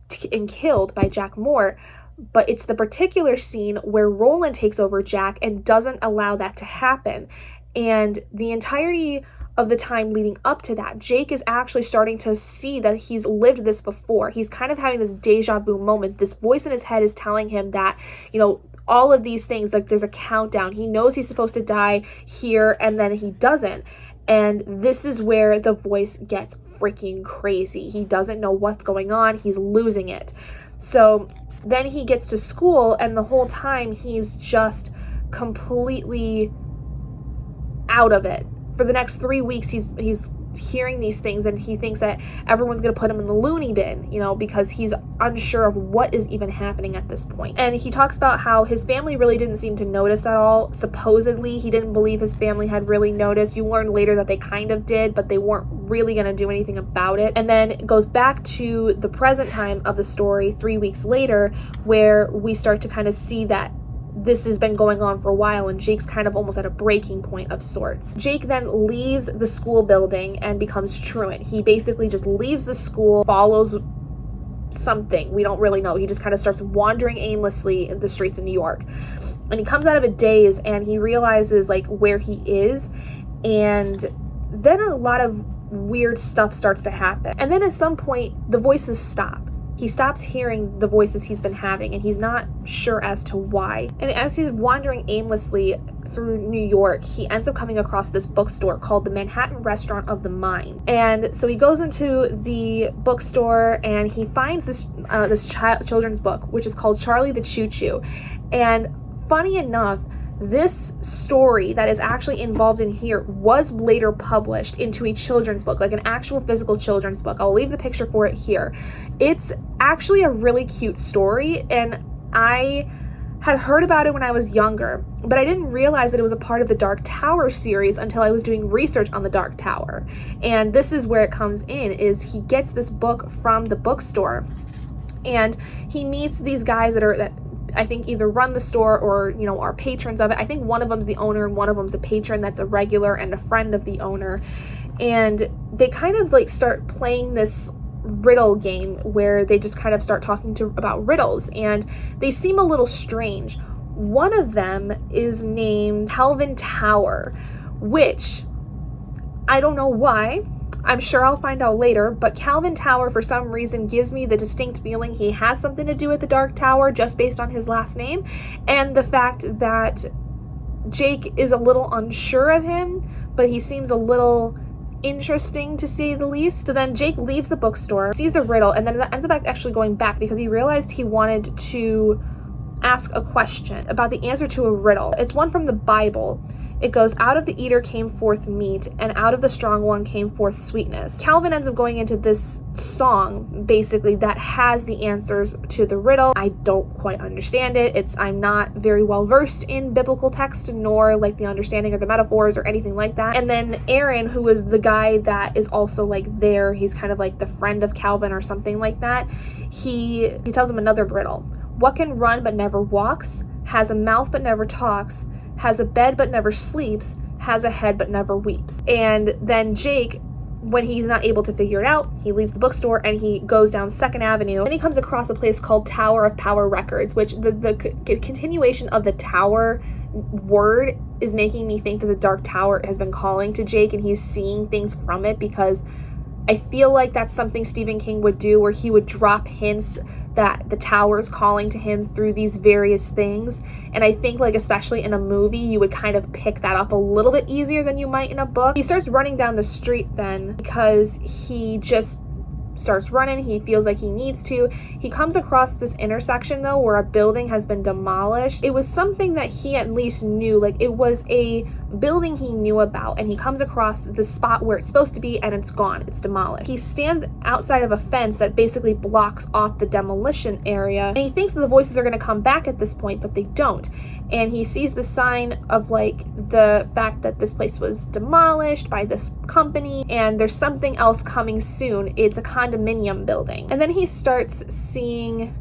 killed by Jack Moore. But it's the particular scene where Roland takes over Jack and doesn't allow that to happen. And the entirety of the time leading up to that, Jake is actually starting to see that he's lived this before. He's kind of having this deja vu moment. This voice in his head is telling him that, all of these things, like there's a countdown. He knows he's supposed to die here, and then he doesn't. And this is where the voice gets freaking crazy. He doesn't know what's going on. He's losing it. So then he gets to school, and the whole time he's just completely out of it. For the next 3 weeks, he's hearing these things, and he thinks that everyone's going to put him in the loony bin, because he's unsure of what is even happening at this point. And he talks about how his family really didn't seem to notice at all. Supposedly, he didn't believe his family had really noticed. You learn later that they kind of did, but they weren't really going to do anything about it. And then it goes back to the present time of the story 3 weeks later, where we start to kind of see that this has been going on for a while, and Jake's kind of almost at a breaking point of sorts. Jake then leaves the school building and becomes truant. He basically just leaves the school, follows something, we don't really know. He just kind of starts wandering aimlessly in the streets of New York. And he comes out of a daze and he realizes like where he is, and then a lot of weird stuff starts to happen. And then at some point the voices stop. He stops hearing the voices he's been having, and he's not sure as to why. And as he's wandering aimlessly through New York, he ends up coming across this bookstore called the Manhattan Restaurant of the Mind. And so he goes into the bookstore and he finds this children's book, which is called Charlie the Choo Choo. And funny enough, this story that is actually involved in here was later published into a children's book, like an actual physical children's book. I'll leave the picture for it here. It's actually a really cute story, and I had heard about it when I was younger, but I didn't realize that it was a part of the Dark Tower series until I was doing research on the Dark Tower. And this is where it comes in, is he gets this book from the bookstore, and he meets these guys that I think either run the store or, you know, are patrons of it. I think one of them's the owner and one of them's a patron that's a regular and a friend of the owner. And they kind of like start playing this riddle game where they just kind of start talking about riddles, and they seem a little strange. One of them is named Calvin Tower, which I don't know why. I'm sure I'll find out later, but Calvin Tower for some reason gives me the distinct feeling he has something to do with the Dark Tower just based on his last name, and the fact that Jake is a little unsure of him, but he seems a little interesting to say the least. So then Jake leaves the bookstore, sees a riddle, and then ends up actually going back because he realized he wanted to ask a question about the answer to a riddle. It's one from the Bible. It goes, out of the eater came forth meat, and out of the strong one came forth sweetness. Calvin ends up going into this song, basically, that has the answers to the riddle. I don't quite understand it. I'm not very well versed in biblical text, nor like the understanding of the metaphors or anything like that. And then Aaron, who is the guy that is also like there, he's kind of like the friend of Calvin or something like that. He tells him another riddle. What can run but never walks, has a mouth but never talks, has a bed but never sleeps, has a head but never weeps. And then Jake, when he's not able to figure it out, he leaves the bookstore and he goes down 2nd Avenue. Then he comes across a place called Tower of Power Records, which the continuation of the tower word is making me think that the Dark Tower has been calling to Jake and he's seeing things from it, because I feel like that's something Stephen King would do, where he would drop hints that the tower's calling to him through these various things. And I think, like, especially in a movie, you would kind of pick that up a little bit easier than you might in a book. He starts running down the street then because he just starts running. He feels like he needs to. He comes across this intersection though where a building has been demolished. It was something that he at least knew, like it was a building he knew about, and he comes across the spot where it's supposed to be and it's gone. It's demolished. He stands outside of a fence that basically blocks off the demolition area, and he thinks that the voices are going to come back at this point, but they don't. And he sees the sign of like the fact that this place was demolished by this company and there's something else coming soon. It's a condominium building. And then he starts seeing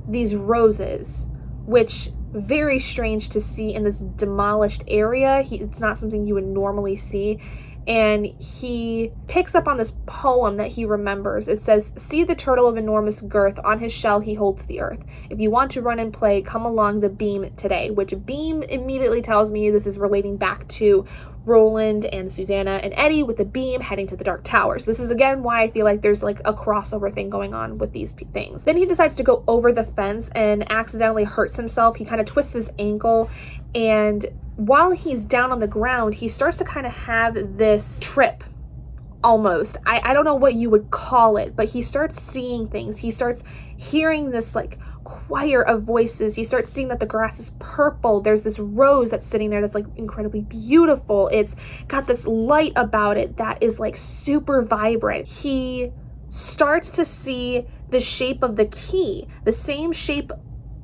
these roses, which very strange to see in this demolished area. It's not something you would normally see. And he picks up on this poem that he remembers. It says, "See the turtle of enormous girth, on his shell he holds the earth. If you want to run and play, come along the beam today," which beam immediately tells me this is relating back to Roland and Susanna and Eddie with the beam heading to the Dark Tower. So this is again why I feel like there's like a crossover thing going on with these things. Then he decides to go over the fence and accidentally hurts himself. He kind of twists his ankle, and while he's down on the ground, he starts to kind of have this trip almost. I don't know what you would call it, but he starts seeing things. He starts hearing this like choir of voices. He starts seeing that the grass is purple. There's this rose that's sitting there that's like incredibly beautiful. It's got this light about it that is like super vibrant. He starts to see the shape of the key, the same shape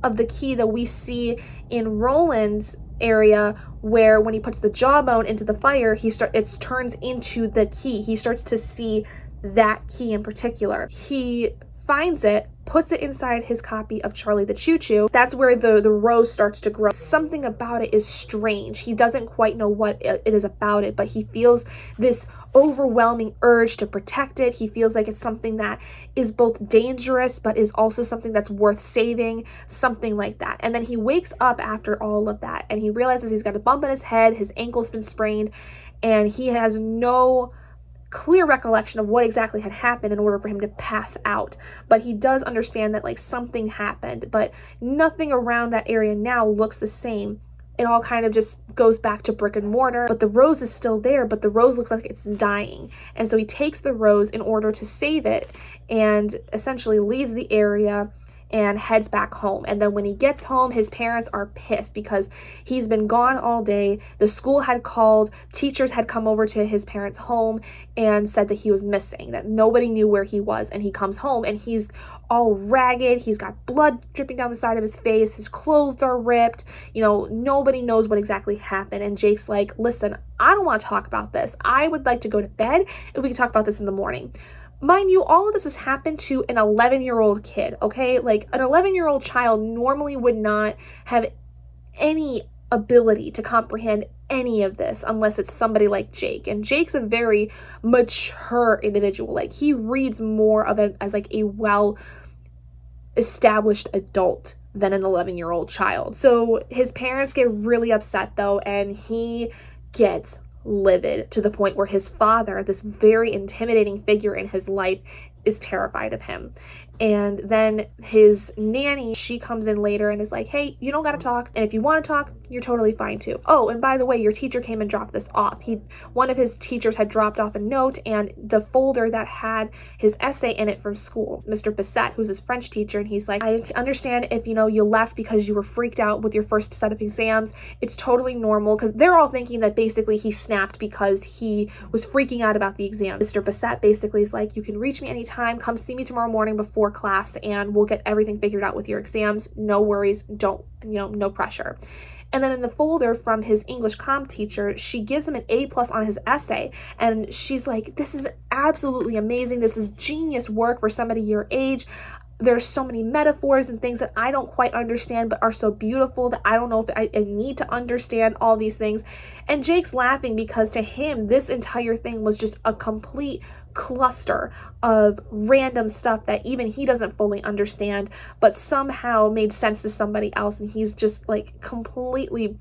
of the key that we see in Roland's area, where when he puts the jawbone into the fire, it turns into the key. He starts to see that key in particular. He finds it puts it inside his copy of Charlie the Choo Choo. That's where the rose starts to grow. Something about it is strange. He doesn't quite know what it is about it, but he feels this overwhelming urge to protect it. He feels like it's something that is both dangerous but is also something that's worth saving, something like that. And then he wakes up after all of that and he realizes he's got a bump on his head, his ankle's been sprained, and he has no clear recollection of what exactly had happened in order for him to pass out. But he does understand that like something happened, but nothing around that area now looks the same. It all kind of just goes back to brick and mortar, but the rose is still there, but the rose looks like it's dying. And so he takes the rose in order to save it and essentially leaves the area and heads back home. And then when he gets home, his parents are pissed because he's been gone all day. The school had called, teachers had come over to his parents' home and said that he was missing, that nobody knew where he was. And he comes home and he's all ragged. He's got blood dripping down the side of his face. His clothes are ripped. You know, nobody knows what exactly happened. And Jake's like, listen, I don't want to talk about this. I would like to go to bed and we can talk about this in the morning. Mind you, all of this has happened to an 11-year-old kid, okay? Like, an 11-year-old child normally would not have any ability to comprehend any of this unless it's somebody like Jake. And Jake's a very mature individual. Like, he reads more of it as like a well-established adult than an 11-year-old child. So his parents get really upset though, and he gets livid to the point where his father, this very intimidating figure in his life, is terrified of him. And then his nanny, she comes in later and is like, hey, you don't gotta talk, and if you want to talk, you're totally fine too. Oh, and by the way, your teacher came and dropped this off. One of his teachers had dropped off a note, and the folder that had his essay in it from school, Mr. Bissett, who's his French teacher, and he's like, I understand if, you know, you left because you were freaked out with your first set of exams. It's totally normal, because they're all thinking that basically he snapped because he was freaking out about the exam. Mr. Bissett basically is like, you can reach me anytime, come see me tomorrow morning before class and we'll get everything figured out with your exams. No worries, no pressure. And then in the folder from his English comm teacher, she gives him an A+ on his essay. And she's like, this is absolutely amazing. This is genius work for somebody your age. There's so many metaphors and things that I don't quite understand, but are so beautiful that I don't know if I need to understand all these things. And Jake's laughing because to him, this entire thing was just a complete cluster of random stuff that even he doesn't fully understand, but somehow made sense to somebody else. And he's just like completely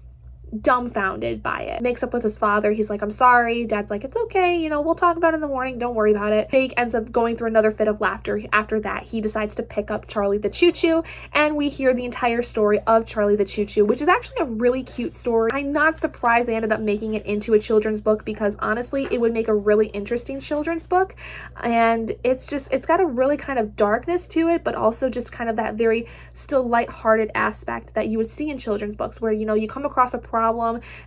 dumbfounded by it. Makes up with his father. He's like, I'm sorry. Dad's like, it's okay. We'll talk about it in the morning. Don't worry about it. Jake ends up going through another fit of laughter. After that, he decides to pick up Charlie the Choo Choo, and we hear the entire story of Charlie the Choo Choo, which is actually a really cute story. I'm not surprised they ended up making it into a children's book because honestly, it would make a really interesting children's book. And it's got a really kind of darkness to it, but also just kind of that very still lighthearted aspect that you would see in children's books where, you come across a problem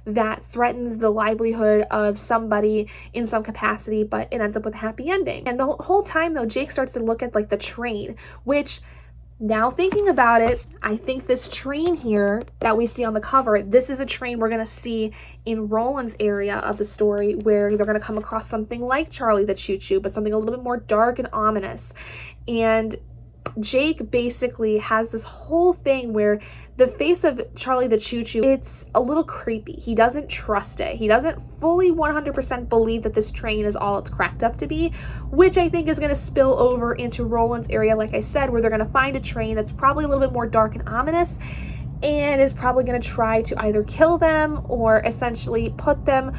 that threatens the livelihood of somebody in some capacity, but it ends up with a happy ending. And the whole time though, Jake starts to look at like the train, which now thinking about it, I think this train here that we see on the cover, this is a train we're going to see in Roland's area of the story where they're going to come across something like Charlie the Choo Choo, but something a little bit more dark and ominous. And Jake basically has this whole thing where the face of Charlie the Choo Choo, it's a little creepy. He doesn't trust it. He doesn't fully 100% believe that this train is all it's cracked up to be, which I think is going to spill over into Roland's area, like I said, where they're going to find a train that's probably a little bit more dark and ominous and is probably going to try to either kill them or essentially put them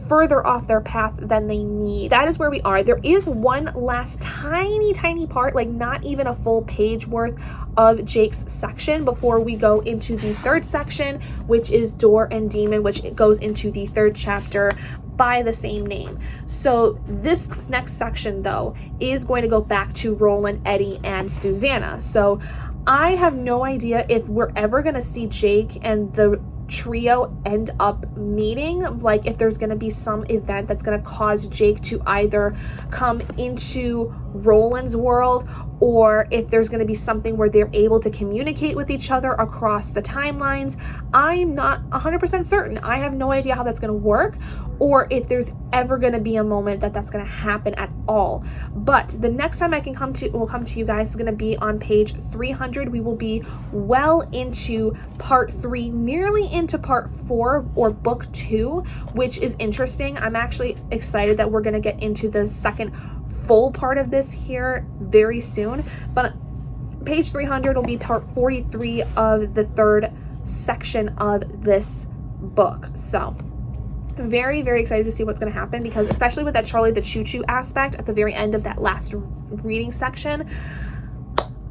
further off their path than they need. That is where we are. There is one last tiny part, like not even a full page worth of Jake's section before we go into the third section, which is Door and Demon, which goes into the third chapter by the same name. So this next section though is going to go back to Roland, Eddie, and Susanna. So I have no idea if we're ever going to see Jake and the trio end up meeting, like if there's going to be some event that's going to cause Jake to either come into Roland's world or if there's going to be something where they're able to communicate with each other across the timelines. I'm not 100% certain. I have no idea how that's going to work, or if there's ever going to be a moment that that's going to happen at all. But the next time will come to you guys is going to be on page 300. We will be well into part 3, nearly into part 4 or book 2, which is interesting. I'm actually excited that we're going to get into the second full part of this here very soon. But page 300 will be part 43 of the 3rd section of this book. So very, very excited to see what's going to happen, because especially with that Charlie the Choo-Choo aspect at the very end of that last reading section,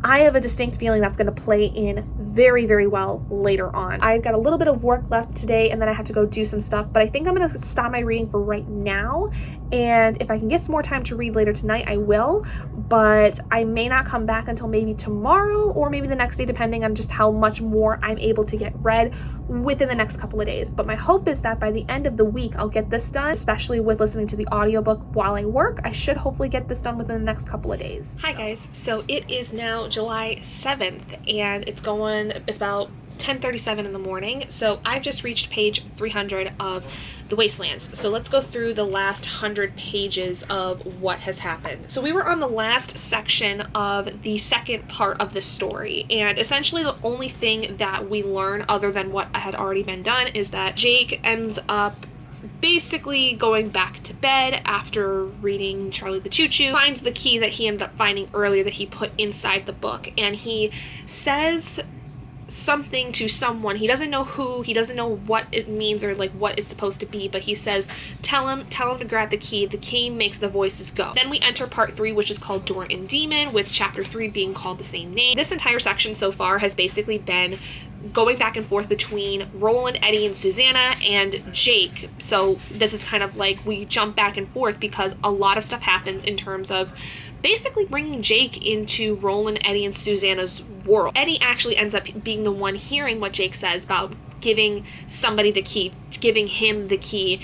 I have a distinct feeling that's going to play in very, very well later on. I've got a little bit of work left today, and then I have to go do some stuff, but I think I'm going to stop my reading for right now, and if I can get some more time to read later tonight, I will, but I may not come back until maybe tomorrow or maybe the next day, depending on just how much more I'm able to get read within the next couple of days. But my hope is that by the end of the week, I'll get this done, especially with listening to the audiobook while I work. I should hopefully get this done within the next couple of days. Hi guys, so it is now July 7th, and it's about 10:37 in the morning. So I've just reached page 300 of the Wastelands. So let's go through the last 100 pages of what has happened. So we were on the last section of the second part of the story, and essentially the only thing that we learn other than what had already been done is that Jake ends up basically going back to bed after reading Charlie the Choo-Choo, finds the key that he ended up finding earlier that he put inside the book, and he says something to someone. He doesn't know who, he doesn't know what it means or like what it's supposed to be, but he says, tell him to grab the key makes the voices go. Then we enter part 3, which is called Door and Demon, with chapter 3 being called the same name. This entire section so far has basically been going back and forth between Roland, Eddie, and Susanna, and Jake. So this is kind of like we jump back and forth because a lot of stuff happens in terms of basically bringing Jake into Roland, Eddie, and Susanna's world. Eddie actually ends up being the one hearing what Jake says about giving somebody the key, giving him the key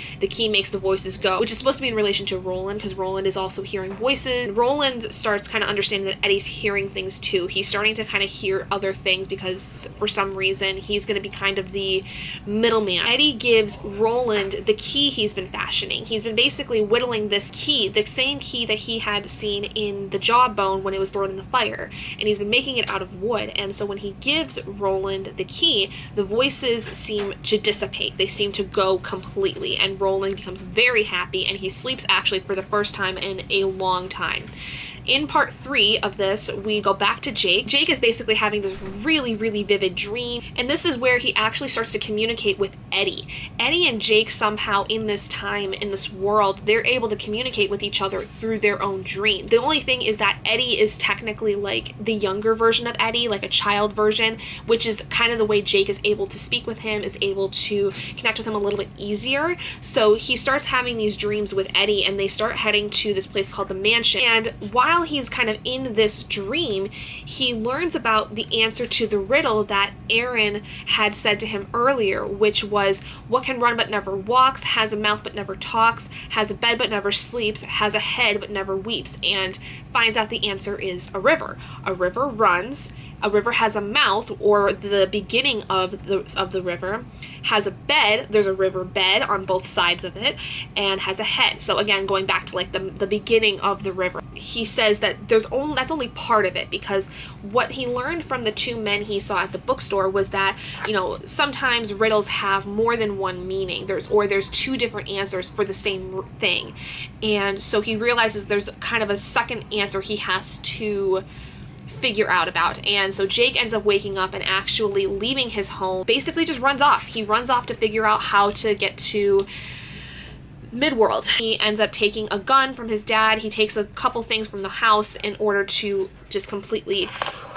makes the voices go, which is supposed to be in relation to Roland, because Roland is also hearing voices. Roland starts kind of understanding that Eddie's hearing things too. He's starting to kind of hear other things because for some reason he's going to be kind of the middleman. Eddie gives Roland the key he's been fashioning. He's been basically whittling this key, the same key that he had seen in the jawbone when it was thrown in the fire, and he's been making it out of wood. And so when he gives Roland the key, the voices seem to dissipate. They seem to go completely, and Roland becomes very happy, and he sleeps actually for the first time in a long time. In part 3 of this, we go back to Jake. Jake is basically having this really, really vivid dream, and this is where he actually starts to communicate with Eddie. Eddie and Jake somehow in this time, in this world, they're able to communicate with each other through their own dreams. The only thing is that Eddie is technically like the younger version of Eddie, like a child version, which is kind of the way Jake is able to speak with him, is able to connect with him a little bit easier. So he starts having these dreams with Eddie, and they start heading to this place called the Mansion. And while he's kind of in this dream, he learns about the answer to the riddle that Aaron had said to him earlier, which was, what can run but never walks, has a mouth but never talks, has a bed but never sleeps, has a head but never weeps, and finds out the answer is a river. A river runs. A river has a mouth, or the beginning of the river, has a bed, there's a river bed on both sides of it, and has a head. So again, going back to like the beginning of the river. He says that that's only part of it, because what he learned from the 2 men he saw at the bookstore was that, you know, sometimes riddles have more than one meaning. There's 2 different answers for the same thing. And so he realizes there's kind of a second answer he has to figure out about. And so Jake ends up waking up and actually leaving his home, basically just runs off. He runs off to figure out how to get to Midworld. He ends up taking a gun from his dad. He takes a couple things from the house in order to just completely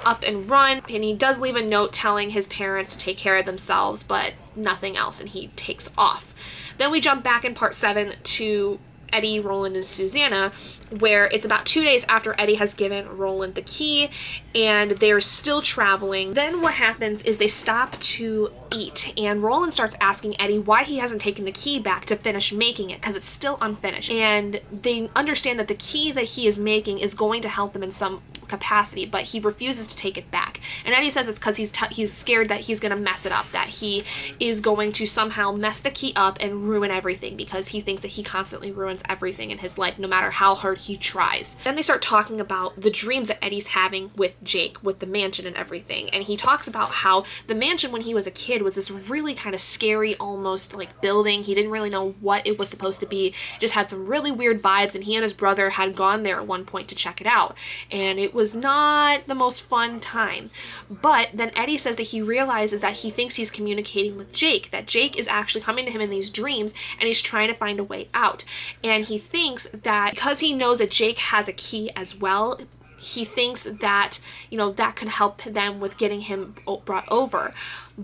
up and run. And he does leave a note telling his parents to take care of themselves, but nothing else, and he takes off. Then we jump back in part 7 to Eddie, Roland, and Susanna, where it's about 2 days after Eddie has given Roland the key, and they're still traveling. Then what happens is they stop to eat, and Roland starts asking Eddie why he hasn't taken the key back to finish making it, because it's still unfinished. And they understand that the key that he is making is going to help them in some capacity, but he refuses to take it back. And Eddie says it's because he's scared that he's going to mess it up, that he is going to somehow mess the key up and ruin everything, because he thinks that he constantly ruins everything in his life, no matter how hard he tries. Then they start talking about the dreams that Eddie's having with Jake, with the mansion and everything. And he talks about how the mansion when he was a kid was this really kind of scary, almost like building. He didn't really know what it was supposed to be. It just had some really weird vibes, and he and his brother had gone there at one point to check it out. And it was not the most fun time. But then Eddie says that he realizes that he thinks he's communicating with Jake, that Jake is actually coming to him in these dreams and he's trying to find a way out. And he thinks that because he knows that Jake has a key as well, he thinks that, you know, that could help them with getting him brought over.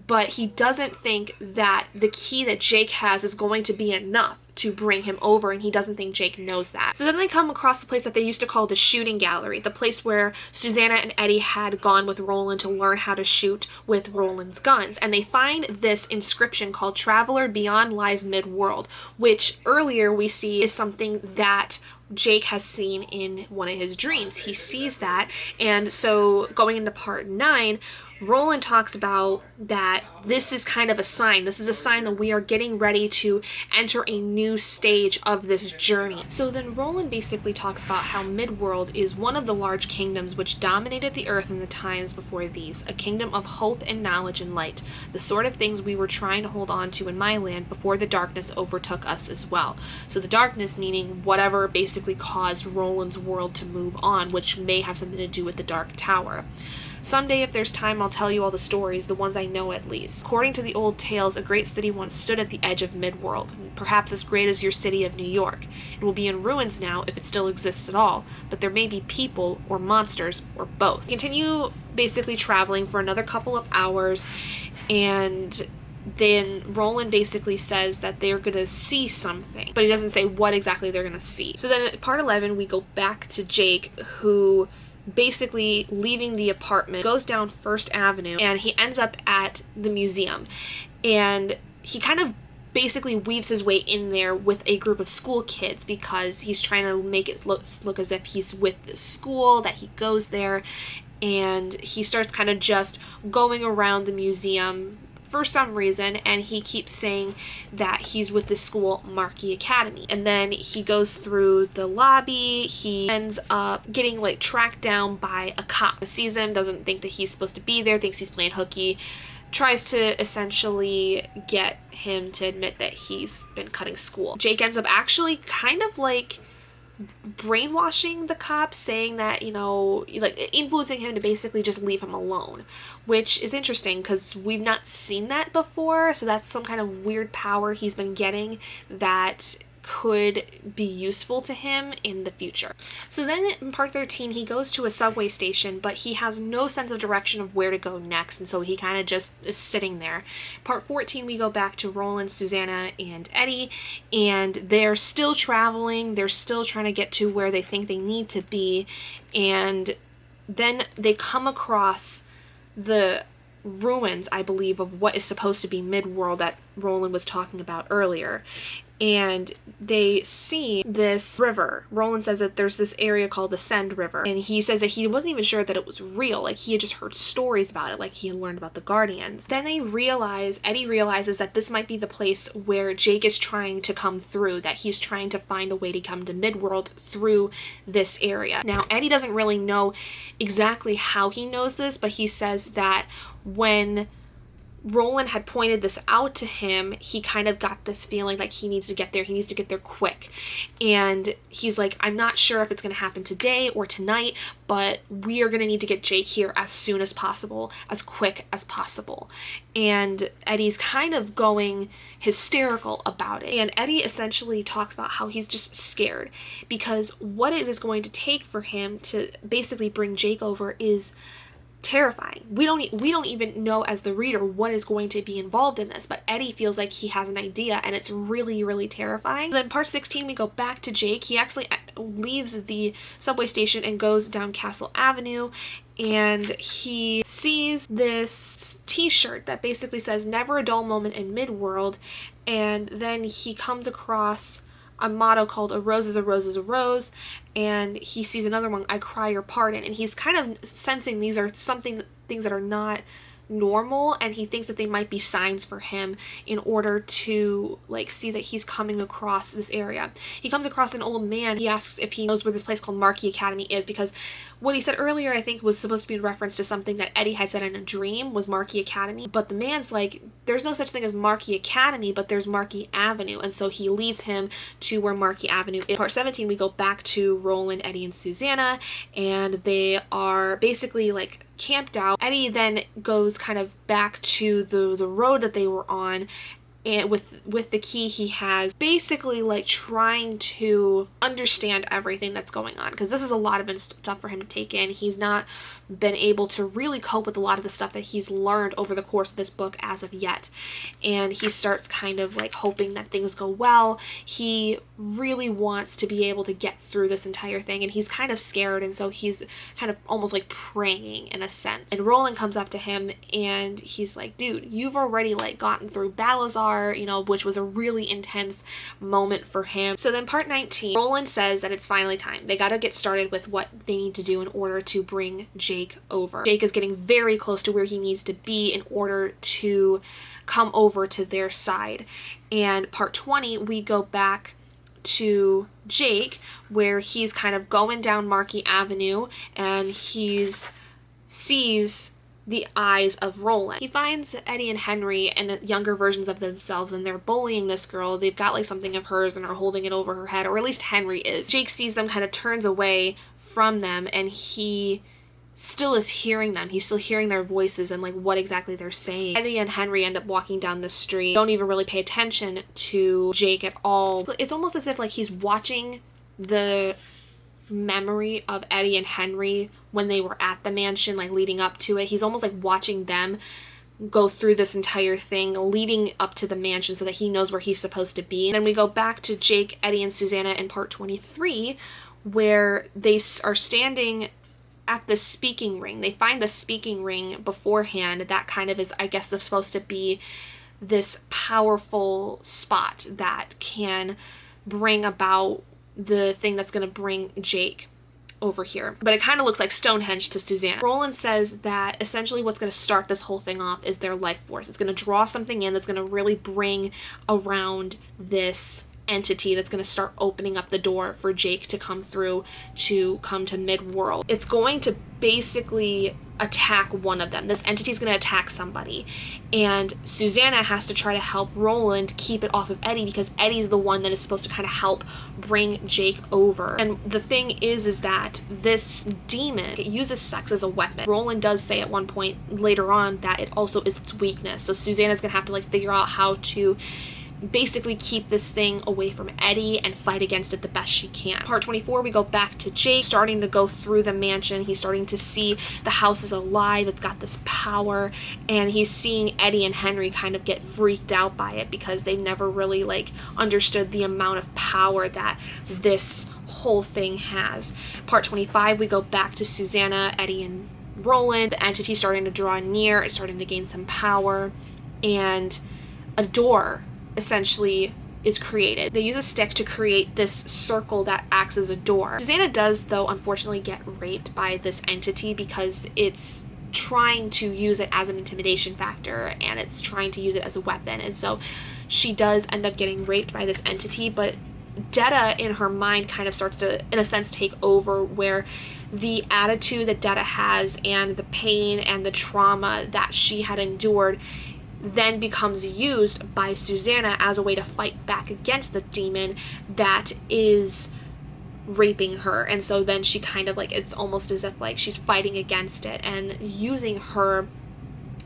But he doesn't think that the key that Jake has is going to be enough to bring him over, and he doesn't think Jake knows that. So then they come across the place that they used to call the shooting gallery, the place where Susanna and Eddie had gone with Roland to learn how to shoot with Roland's guns. And they find this inscription called "Traveler, beyond lies mid-world," which earlier we see is something that Jake has seen in one of his dreams. He sees that, and so going into part 9, Roland talks about that this is kind of a sign. This is a sign that we are getting ready to enter a new stage of this journey. So then Roland basically talks about how Midworld is one of the large kingdoms which dominated the earth in the times before these, a kingdom of hope and knowledge and light, the sort of things we were trying to hold on to in my land before the darkness overtook us as well. So the darkness meaning whatever basically caused Roland's world to move on, which may have something to do with the Dark Tower. Someday, if there's time, I'll tell you all the stories, the ones I know at least. According to the old tales, a great city once stood at the edge of Midworld, perhaps as great as your city of New York. It will be in ruins now, if it still exists at all, but there may be people, or monsters, or both. Continue basically traveling for another couple of hours, and then Roland basically says that they're going to see something, but he doesn't say what exactly they're going to see. So then at part 11, we go back to Jake, who basically leaving the apartment goes down First Avenue, and he ends up at the museum, and he kind of basically weaves his way in there with a group of school kids because he's trying to make it look as if he's with the school, that he goes there, and he starts kind of just going around the museum for some reason, and he keeps saying that he's with the school Marquee Academy. And then he goes through the lobby, he ends up getting like tracked down by a cop. Sees him, doesn't think that he's supposed to be there, thinks he's playing hooky, tries to essentially get him to admit that he's been cutting school. Jake ends up actually kind of like brainwashing the cops, saying that, you know, like influencing him to basically just leave him alone, which is interesting because we've not seen that before. So that's some kind of weird power he's been getting that could be useful to him in the future. So then in part 13, he goes to a subway station, but he has no sense of direction of where to go next, and so he kind of just is sitting there. Part 14, we go back to Roland, Susanna, and Eddie, and they're still traveling. They're still trying to get to where they think they need to be, and then they come across the ruins, I believe, of what is supposed to be Midworld that Roland was talking about earlier. And they see this river. Roland says that there's this area called the Send River, and he says that he wasn't even sure that it was real. Like, he had just heard stories about it, like he had learned about the Guardians. Then Eddie realizes that this might be the place where Jake is trying to come through, that he's trying to find a way to come to Midworld through this area. Now, Eddie doesn't really know exactly how he knows this, but he says that when Roland had pointed this out to him, he kind of got this feeling like he needs to get there quick. And he's like, I'm not sure if it's going to happen today or tonight, but we are going to need to get Jake here as soon as possible, as quick as possible. And Eddie's kind of going hysterical about it. And Eddie essentially talks about how he's just scared because what it is going to take for him to basically bring Jake over is terrifying. We don't even know as the reader what is going to be involved in this, but Eddie feels like he has an idea, and it's really, really terrifying. Then part 16, we go back to Jake. He actually leaves the subway station and goes down Castle Avenue, and he sees this t-shirt that basically says "Never a dull moment in Midworld," and then he comes across a motto called "A rose is a rose is a rose," and he sees another one, "I cry your pardon," and he's kind of sensing these are things that are not normal, and he thinks that they might be signs for him in order to like see that he's coming across this area. He comes across an old man. He asks if he knows where this place called Marquee Academy is, because what he said earlier, I think, was supposed to be in reference to something that Eddie had said in a dream was Marquee Academy, but the man's like, there's no such thing as Marquee Academy, but there's Marquee Avenue, and so he leads him to where Marquee Avenue is. Part 17, we go back to Roland, Eddie, and Susanna, and they are basically like camped out. Eddie then goes kind of back to the road that they were on, and with the key he has, basically like trying to understand everything that's going on, because this is a lot of stuff for him to take in. He's not been able to really cope with a lot of the stuff that he's learned over the course of this book as of yet, and he starts kind of like hoping that things go well. He really wants to be able to get through this entire thing, and he's kind of scared, and so he's kind of almost like praying in a sense. And Roland comes up to him and he's like, dude, you've already like gotten through Balazar, you know, which was a really intense moment for him. So then part 19, Roland says that it's finally time. They got to get started with what they need to do in order to bring Jake over. Jake is getting very close to where he needs to be in order to come over to their side. And part 20, we go back to Jake, where he's kind of going down Marquee Avenue, and sees the eyes of Roland. He finds Eddie and Henry and younger versions of themselves, and they're bullying this girl. They've got like something of hers and are holding it over her head, or at least Henry is. Jake sees them, kind of turns away from them, and he still is hearing them. He's still hearing their voices and like what exactly they're saying. Eddie and Henry end up walking down the street, don't even really pay attention to Jake at all. It's almost as if like he's watching the memory of Eddie and Henry when they were at the mansion, like leading up to it. He's almost like watching them go through this entire thing leading up to the mansion so that he knows where he's supposed to be. And then we go back to Jake, Eddie, and Susanna in part 23, where they are standing at the speaking ring. They find the speaking ring beforehand. That kind of is, I guess, supposed to be this powerful spot that can bring about the thing that's going to bring Jake over here. But it kind of looks like Stonehenge to Susanna. Roland says that essentially what's going to start this whole thing off is their life force. It's going to draw something in that's going to really bring around this entity that's going to start opening up the door for Jake to come through, to come to Midworld. It's going to basically attack one of them. This entity is going to attack somebody, and Susanna has to try to help Roland keep it off of Eddie, because Eddie's the one that is supposed to kind of help bring Jake over. And the thing is that this demon, it uses sex as a weapon. Roland does say at one point later on that it also is its weakness, so Susanna's going to have to like figure out how to basically keep this thing away from Eddie and fight against it the best she can. Part 24, we go back to Jake starting to go through the mansion. He's starting to see the house is alive. It's got this power, and he's seeing Eddie and Henry kind of get freaked out by it because they never really like understood the amount of power that this whole thing has. Part 25, we go back to Susanna, Eddie, and Roland. The entity starting to draw near. It's starting to gain some power, and a door essentially is created. They use a stick to create this circle that acts as a door. Susanna does, though, unfortunately get raped by this entity because it's trying to use it as an intimidation factor, and it's trying to use it as a weapon, and so she does end up getting raped by this entity. But Detta in her mind kind of starts to, in a sense, take over, where the attitude that Detta has and the pain and the trauma that she had endured then becomes used by Susanna as a way to fight back against the demon that is raping her. And so then she kind of like, it's almost as if like she's fighting against it and using her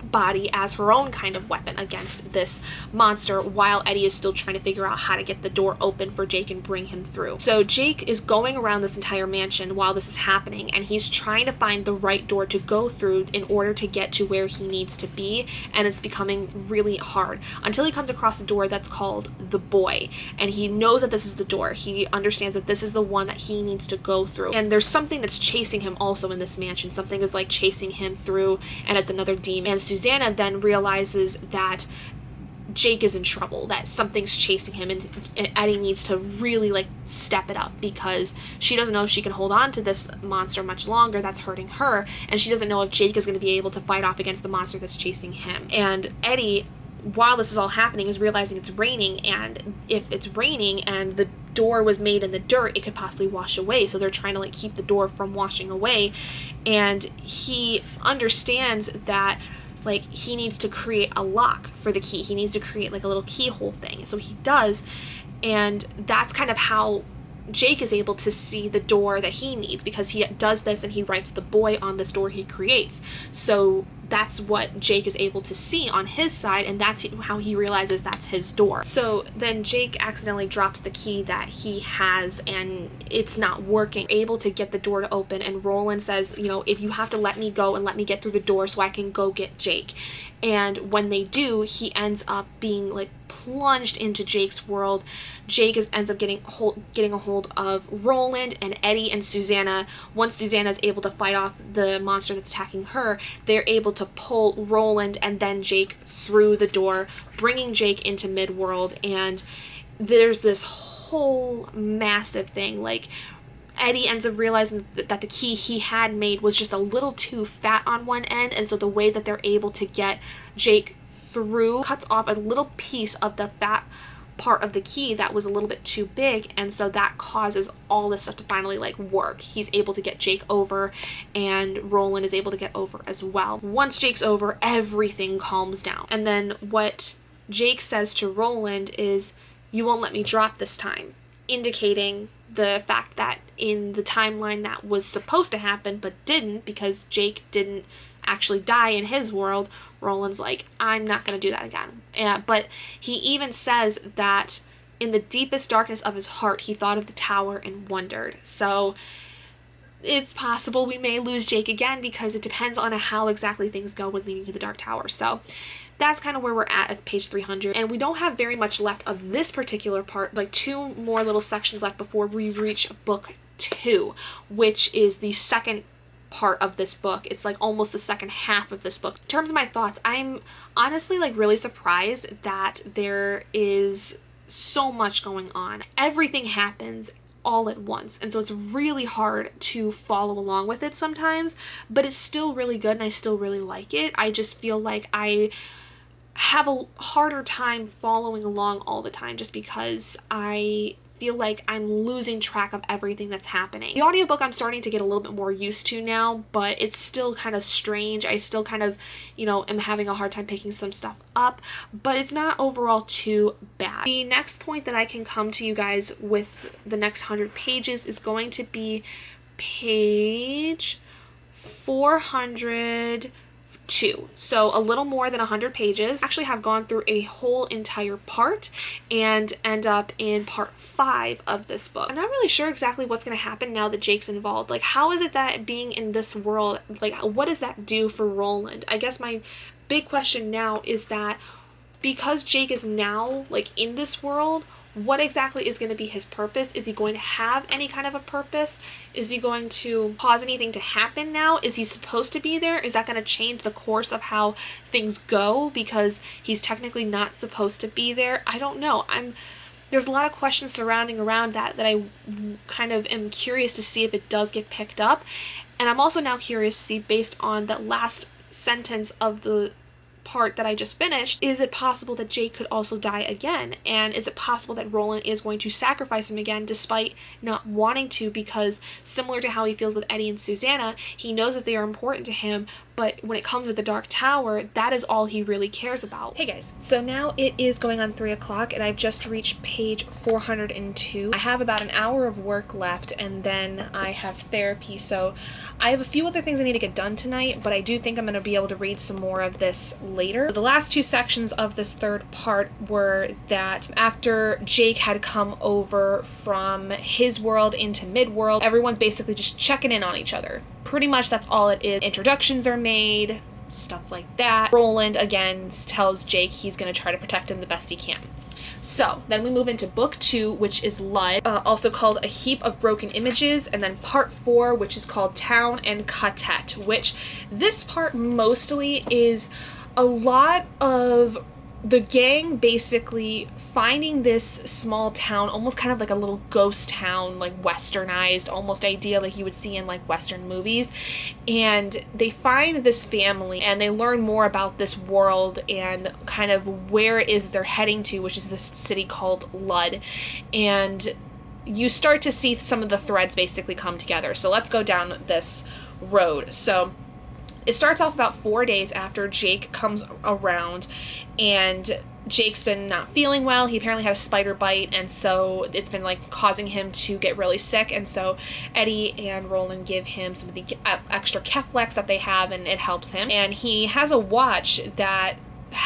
body as her own kind of weapon against this monster, while Eddie is still trying to figure out how to get the door open for Jake and bring him through. So Jake is going around this entire mansion while this is happening, and he's trying to find the right door to go through in order to get to where he needs to be, and it's becoming really hard until he comes across a door that's called the Boy, and he knows that this is the door. He understands that this is the one that he needs to go through, and there's something that's chasing him also in this mansion. Something is like chasing him through, and it's another demon. And Susanna then realizes that Jake is in trouble, that something's chasing him, and Eddie needs to really like step it up, because she doesn't know if she can hold on to this monster much longer that's hurting her, and she doesn't know if Jake is going to be able to fight off against the monster that's chasing him. And Eddie, while this is all happening, is realizing it's raining, and if it's raining and the door was made in the dirt, it could possibly wash away. So they're trying to like keep the door from washing away, and he understands that like he needs to create a lock for the key. He needs to create like a little keyhole thing. So he does, and that's kind of how Jake is able to see the door that he needs, because he does this and he writes the boy on this door he creates. So that's what Jake is able to see on his side, and that's how he realizes that's his door. So then Jake accidentally drops the key that he has, and it's not working. Able to get the door to open, and Roland says, you know, if you have to let me go and let me get through the door so I can go get Jake. And when they do, he ends up being like plunged into Jake's world. Jake ends up getting a hold of Roland and Eddie and Susanna. Once Susanna is able to fight off the monster that's attacking her, they're able to pull Roland and then Jake through the door, bringing Jake into Midworld. And there's this whole massive thing. Like, Eddie ends up realizing that the key he had made was just a little too fat on one end, and so the way that they're able to get Jake through cuts off a little piece of the fat part of the key that was a little bit too big, and so that causes all this stuff to finally like work. He's able to get Jake over, and Roland is able to get over as well. Once Jake's over, everything calms down, and then what Jake says to Roland is, "You won't let me drop this time," indicating the fact that in the timeline that was supposed to happen but didn't, because Jake didn't actually die in his world, Roland's like, I'm not going to do that again. But he even says that in the deepest darkness of his heart, he thought of the tower and wondered. So it's possible we may lose Jake again, because it depends on how exactly things go with leading to the Dark Tower. So that's kind of where we're at page 300, and we don't have very much left of this particular part, like 2 more little sections left before we reach book 2, which is the second part of this book. It's like almost the second half of this book. In terms of my thoughts, I'm honestly like really surprised that there is so much going on. Everything happens all at once, and so it's really hard to follow along with it sometimes, but it's still really good and I still really like it. I just feel like I have a harder time following along all the time, just because I feel like I'm losing track of everything that's happening. The audiobook I'm starting to get a little bit more used to now, but it's still kind of strange. I still kind of, you know, am having a hard time picking some stuff up, but it's not overall too bad. The next point that I can come to you guys with the next 100 pages is going to be page 402. So a little more than 100 pages. Actually have gone through a whole entire part and end up in part 5 of this book. I'm not really sure exactly what's going to happen now that Jake's involved. Like, how is it that being in this world, like, what does that do for Roland? I guess my big question now is that because Jake is now like in this world, what exactly is going to be his purpose? Is he going to have any kind of a purpose? Is he going to cause anything to happen now? Is he supposed to be there? Is that going to change the course of how things go because he's technically not supposed to be there? I don't know. There's a lot of questions surrounding around that I kind of am curious to see if it does get picked up. And I'm also now curious to see, based on that last sentence of the part that I just finished, is it possible that Jake could also die again? And is it possible that Roland is going to sacrifice him again despite not wanting to, because similar to how he feels with Eddie and Susanna, he knows that they are important to him, but when it comes to the Dark Tower, that is all he really cares about. Hey guys, so now it is going on 3 o'clock and I've just reached page 402. I have about an hour of work left and then I have therapy, so I have a few other things I need to get done tonight, but I do think I'm going to be able to read some more of this later. The last 2 sections of this third part were that after Jake had come over from his world into Midworld, everyone's basically just checking in on each other. Pretty much that's all it is. Introductions are made, stuff like that. Roland again tells Jake he's going to try to protect him the best he can. So then we move into book 2, which is Lud, also called A Heap of Broken Images, and then part 4, which is called Town and Quartet, which this part mostly is a lot of the gang basically finding this small town, almost kind of like a little ghost town, like westernized almost idea like you would see in like western movies, and they find this family and they learn more about this world and kind of where it is they're heading to, which is this city called Lud. And you start to see some of the threads basically come together. So let's go down this road. So it starts off about 4 days after Jake comes around, and Jake's been not feeling well. He apparently had a spider bite, and so it's been like causing him to get really sick. And so Eddie and Roland give him some of the extra Keflex that they have, and it helps him. And he has a watch that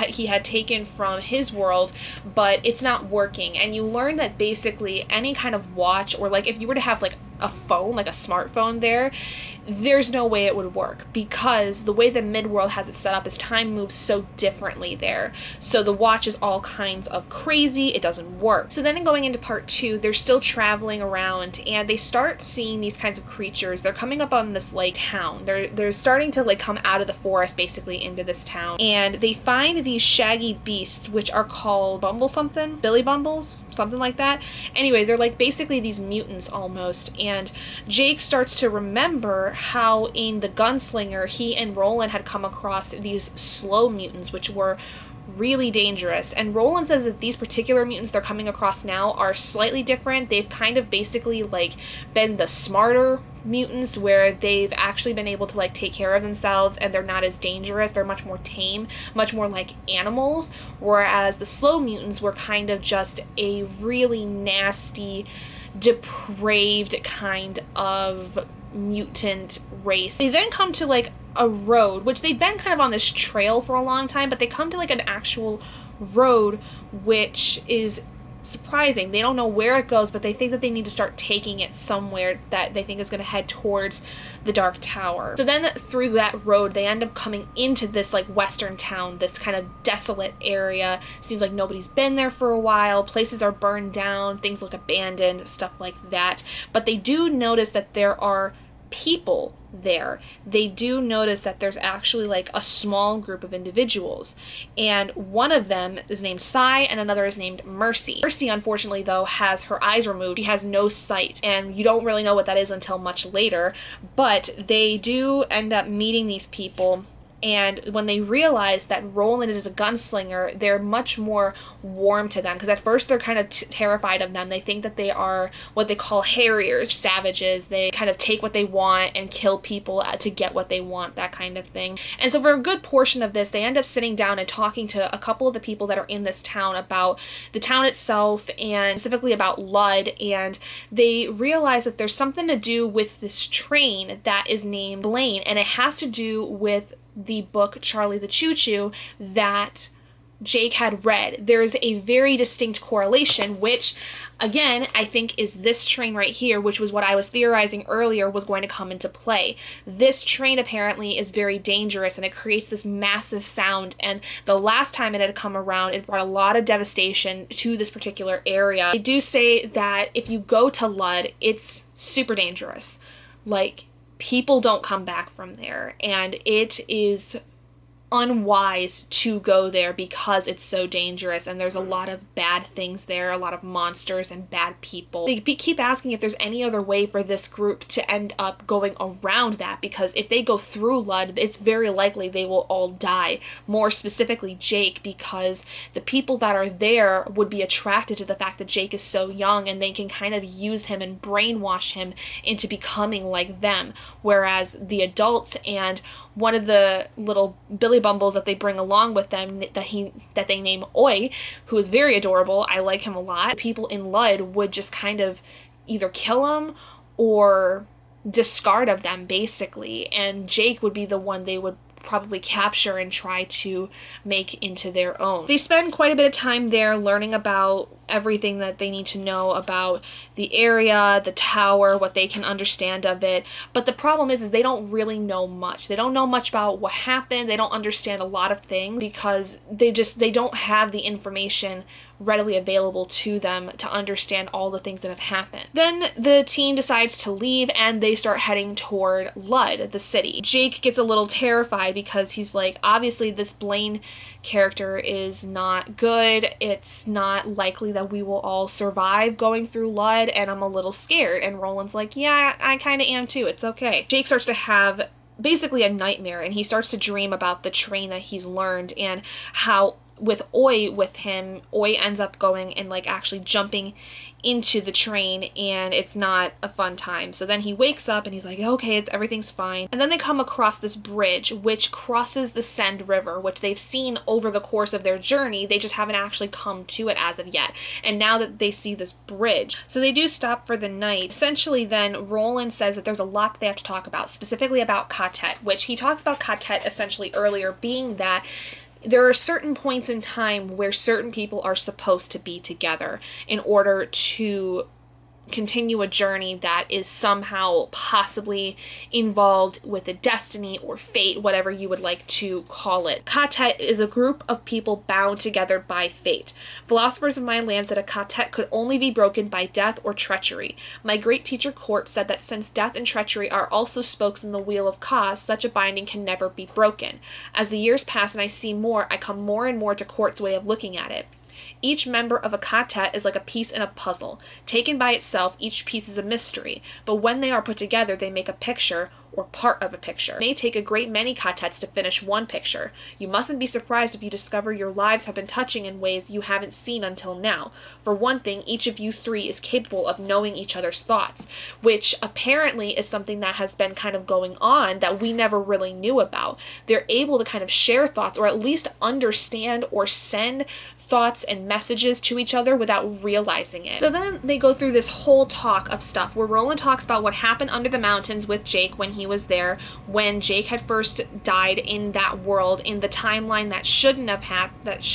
he had taken from his world, but it's not working. And you learn that basically any kind of watch, or like if you were to have like a phone, like a smartphone there's no way it would work, because the way the midworld has it set up is time moves so differently there. So the watch is all kinds of crazy. It doesn't work. So then going into part 2, they're still traveling around and they start seeing these kinds of creatures. They're coming up on this like town. They're starting to like come out of the forest basically into this town, and they find these shaggy beasts which are called Bumble something, Billy Bumbles, something like that. Anyway, they're like basically these mutants almost, and Jake starts to remember how in the Gunslinger he and Roland had come across these slow mutants which were really dangerous. And Roland says that these particular mutants they're coming across now are slightly different. They've kind of basically like been the smarter mutants, where they've actually been able to like take care of themselves and they're not as dangerous. They're much more tame, much more like animals, whereas the slow mutants were kind of just a really nasty, depraved kind of mutant race. They then come to like a road, which they've been kind of on this trail for a long time, but they come to like an actual road, which is surprising. They don't know where it goes, but they think that they need to start taking it somewhere that they think is going to head towards the Dark Tower. So then through that road, they end up coming into this like western town, this kind of desolate area. Seems like nobody's been there for a while. Places are burned down, things look abandoned, stuff like that. But they do notice that there are people there. They do notice that there's actually like a small group of individuals, and one of them is named Cy and another is named Mercy. Mercy, unfortunately though, has her eyes removed. She has no sight, and you don't really know what that is until much later, but they do end up meeting these people. And when they realize that Roland is a gunslinger, they're much more warm to them, because at first they're kind of terrified of them. They think that they are what they call harriers, savages. They kind of take what they want and kill people to get what they want, that kind of thing. And so for a good portion of this, they end up sitting down and talking to a couple of the people that are in this town about the town itself, and specifically about Lud. And they realize that there's something to do with this train that is named Blaine, and it has to do with the book Charlie the Choo Choo that Jake had read. There's a very distinct correlation, which again I think is this train right here, which was what I was theorizing earlier was going to come into play. This train apparently is very dangerous and it creates this massive sound, and the last time it had come around it brought a lot of devastation to this particular area. They do say that if you go to Lud, it's super dangerous. Like, people don't come back from there, and it is unwise to go there because it's so dangerous, and there's a lot of bad things there, a lot of monsters and bad people. They keep asking if there's any other way for this group to end up going around that, because if they go through Lud, it's very likely they will all die. More specifically Jake, because the people that are there would be attracted to the fact that Jake is so young, and they can kind of use him and brainwash him into becoming like them, whereas the adults and one of the little Billy Bumbles that they bring along with them that they name Oi, who is very adorable. I like him a lot. People in Lud would just kind of either kill him or discard of them basically, and Jake would be the one they would probably capture and try to make into their own. They spend quite a bit of time there learning about everything that they need to know about the area, the tower, what they can understand of it. But the problem is they don't really know much. They don't know much about what happened. They don't understand a lot of things because they don't have the information readily available to them to understand all the things that have happened. Then the team decides to leave and they start heading toward Lud, the city. Jake gets a little terrified because he's like, obviously this Blaine character is not good. It's not likely that we will all survive going through Lud, and I'm a little scared. And Roland's like, yeah, I kind of am too. It's okay. Jake starts to have basically a nightmare, and he starts to dream about the train that he's learned and how with Oi with him, Oi ends up going and like actually jumping into the train, and it's not a fun time. So then he wakes up and he's like, okay, everything's fine. And then they come across this bridge which crosses the Send River, which they've seen over the course of their journey. They just haven't actually come to it as of yet. And now that they see this bridge, so they do stop for the night. Essentially then Roland says that there's a lot that they have to talk about, specifically about Katet, which he talks about Katet essentially earlier, being that there are certain points in time where certain people are supposed to be together in order to continue a journey that is somehow possibly involved with a destiny or fate, whatever you would like to call it. Katet is a group of people bound together by fate. Philosophers of my land said a Katet could only be broken by death or treachery. My great teacher Court said that since death and treachery are also spokes in the wheel of cause, such a binding can never be broken. As the years pass and I see more, I come more and more to Court's way of looking at it. Each member of a Katet is like a piece in a puzzle. Taken by itself, each piece is a mystery, but when they are put together, they make a picture, or part of a picture. It may take a great many Katets to finish one picture. You mustn't be surprised if you discover your lives have been touching in ways you haven't seen until now. For one thing, each of you three is capable of knowing each other's thoughts, which apparently is something that has been kind of going on that we never really knew about. They're able to kind of share thoughts, or at least understand or send thoughts and messages to each other without realizing it. So then they go through this whole talk of stuff where Roland talks about what happened under the mountains with Jake when he was there, when Jake had first died in that world, in the timeline that should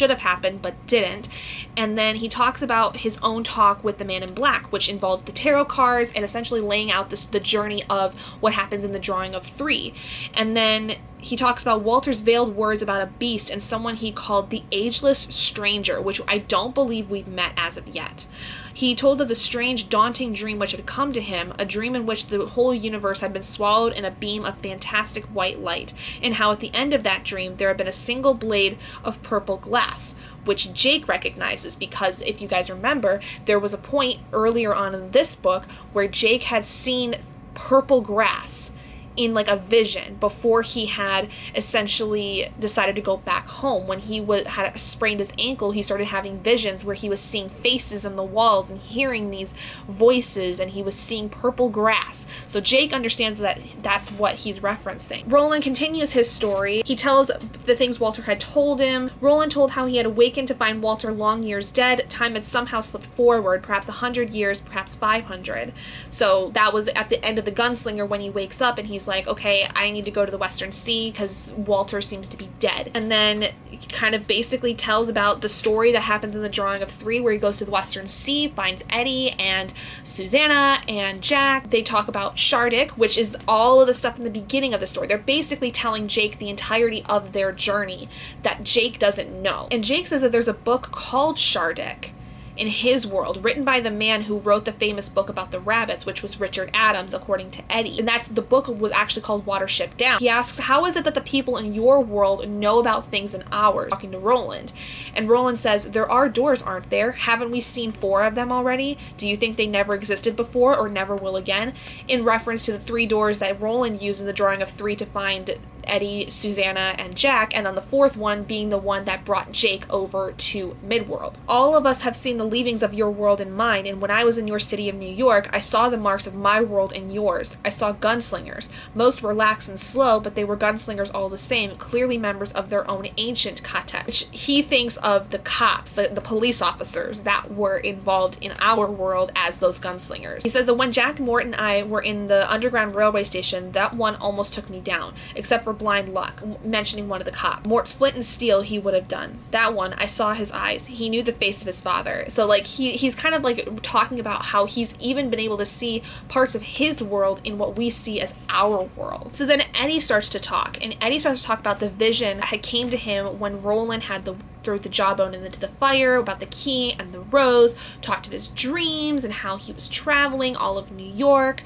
have happened but didn't. And then he talks about his own talk with the Man in Black, which involved the tarot cards and essentially laying out the journey of what happens in the drawing of 3. And then he talks about Walter's veiled words about a beast and someone he called the Ageless Stranger, which I don't believe we've met as of yet. He told of the strange, daunting dream which had come to him, a dream in which the whole universe had been swallowed in a beam of fantastic white light, and how at the end of that dream there had been a single blade of purple glass, which Jake recognizes because, if you guys remember, there was a point earlier on in this book where Jake had seen purple grass in like a vision before he had essentially decided to go back home. When he had sprained his ankle, he started having visions where he was seeing faces on the walls and hearing these voices, and he was seeing purple grass. So Jake understands that that's what he's referencing. Roland continues his story. He tells the things Walter had told him. Roland told how he had awakened to find Walter long years dead. Time had somehow slipped forward, perhaps 100 years, perhaps 500. So that was at the end of the Gunslinger when he wakes up and he's like, okay, I need to go to the Western Sea because Walter seems to be dead. And then he kind of basically tells about the story that happens in the drawing of 3, where he goes to the Western Sea, finds Eddie and Susanna and Jack. They talk about Shardik, which is all of the stuff in the beginning of the story. They're basically telling Jake the entirety of their journey that Jake doesn't know. And Jake says that there's a book called Shardik in his world, written by the man who wrote the famous book about the rabbits, which was Richard Adams, according to Eddie. And the book was actually called Watership Down. He asks, how is it that the people in your world know about things in ours? Talking to Roland. And Roland says, there are doors, aren't there? Haven't we seen 4 of them already? Do you think they never existed before or never will again? In reference to the 3 doors that Roland used in the drawing of 3 to find Eddie, Susanna, and Jack, and then the 4th one being the one that brought Jake over to Midworld. All of us have seen the leavings of your world and mine, and when I was in your city of New York, I saw the marks of my world in yours. I saw gunslingers. Most were lax and slow, but they were gunslingers all the same, clearly members of their own ancient Katet, which he thinks of the cops, the police officers that were involved in our world as those gunslingers. He says that when Jack, Mort, and I were in the Underground Railway station, that one almost took me down. Except for blind luck, mentioning one of the cops. Mort's flint and steel he would have done. That one, I saw his eyes. He knew the face of his father. So like he's kind of like talking about how he's even been able to see parts of his world in what we see as our world. So then Eddie starts to talk, and Eddie starts to talk about the vision that had came to him when Roland had threw the jawbone into the fire, about the key and the rose, talked of his dreams and how he was traveling all of New York,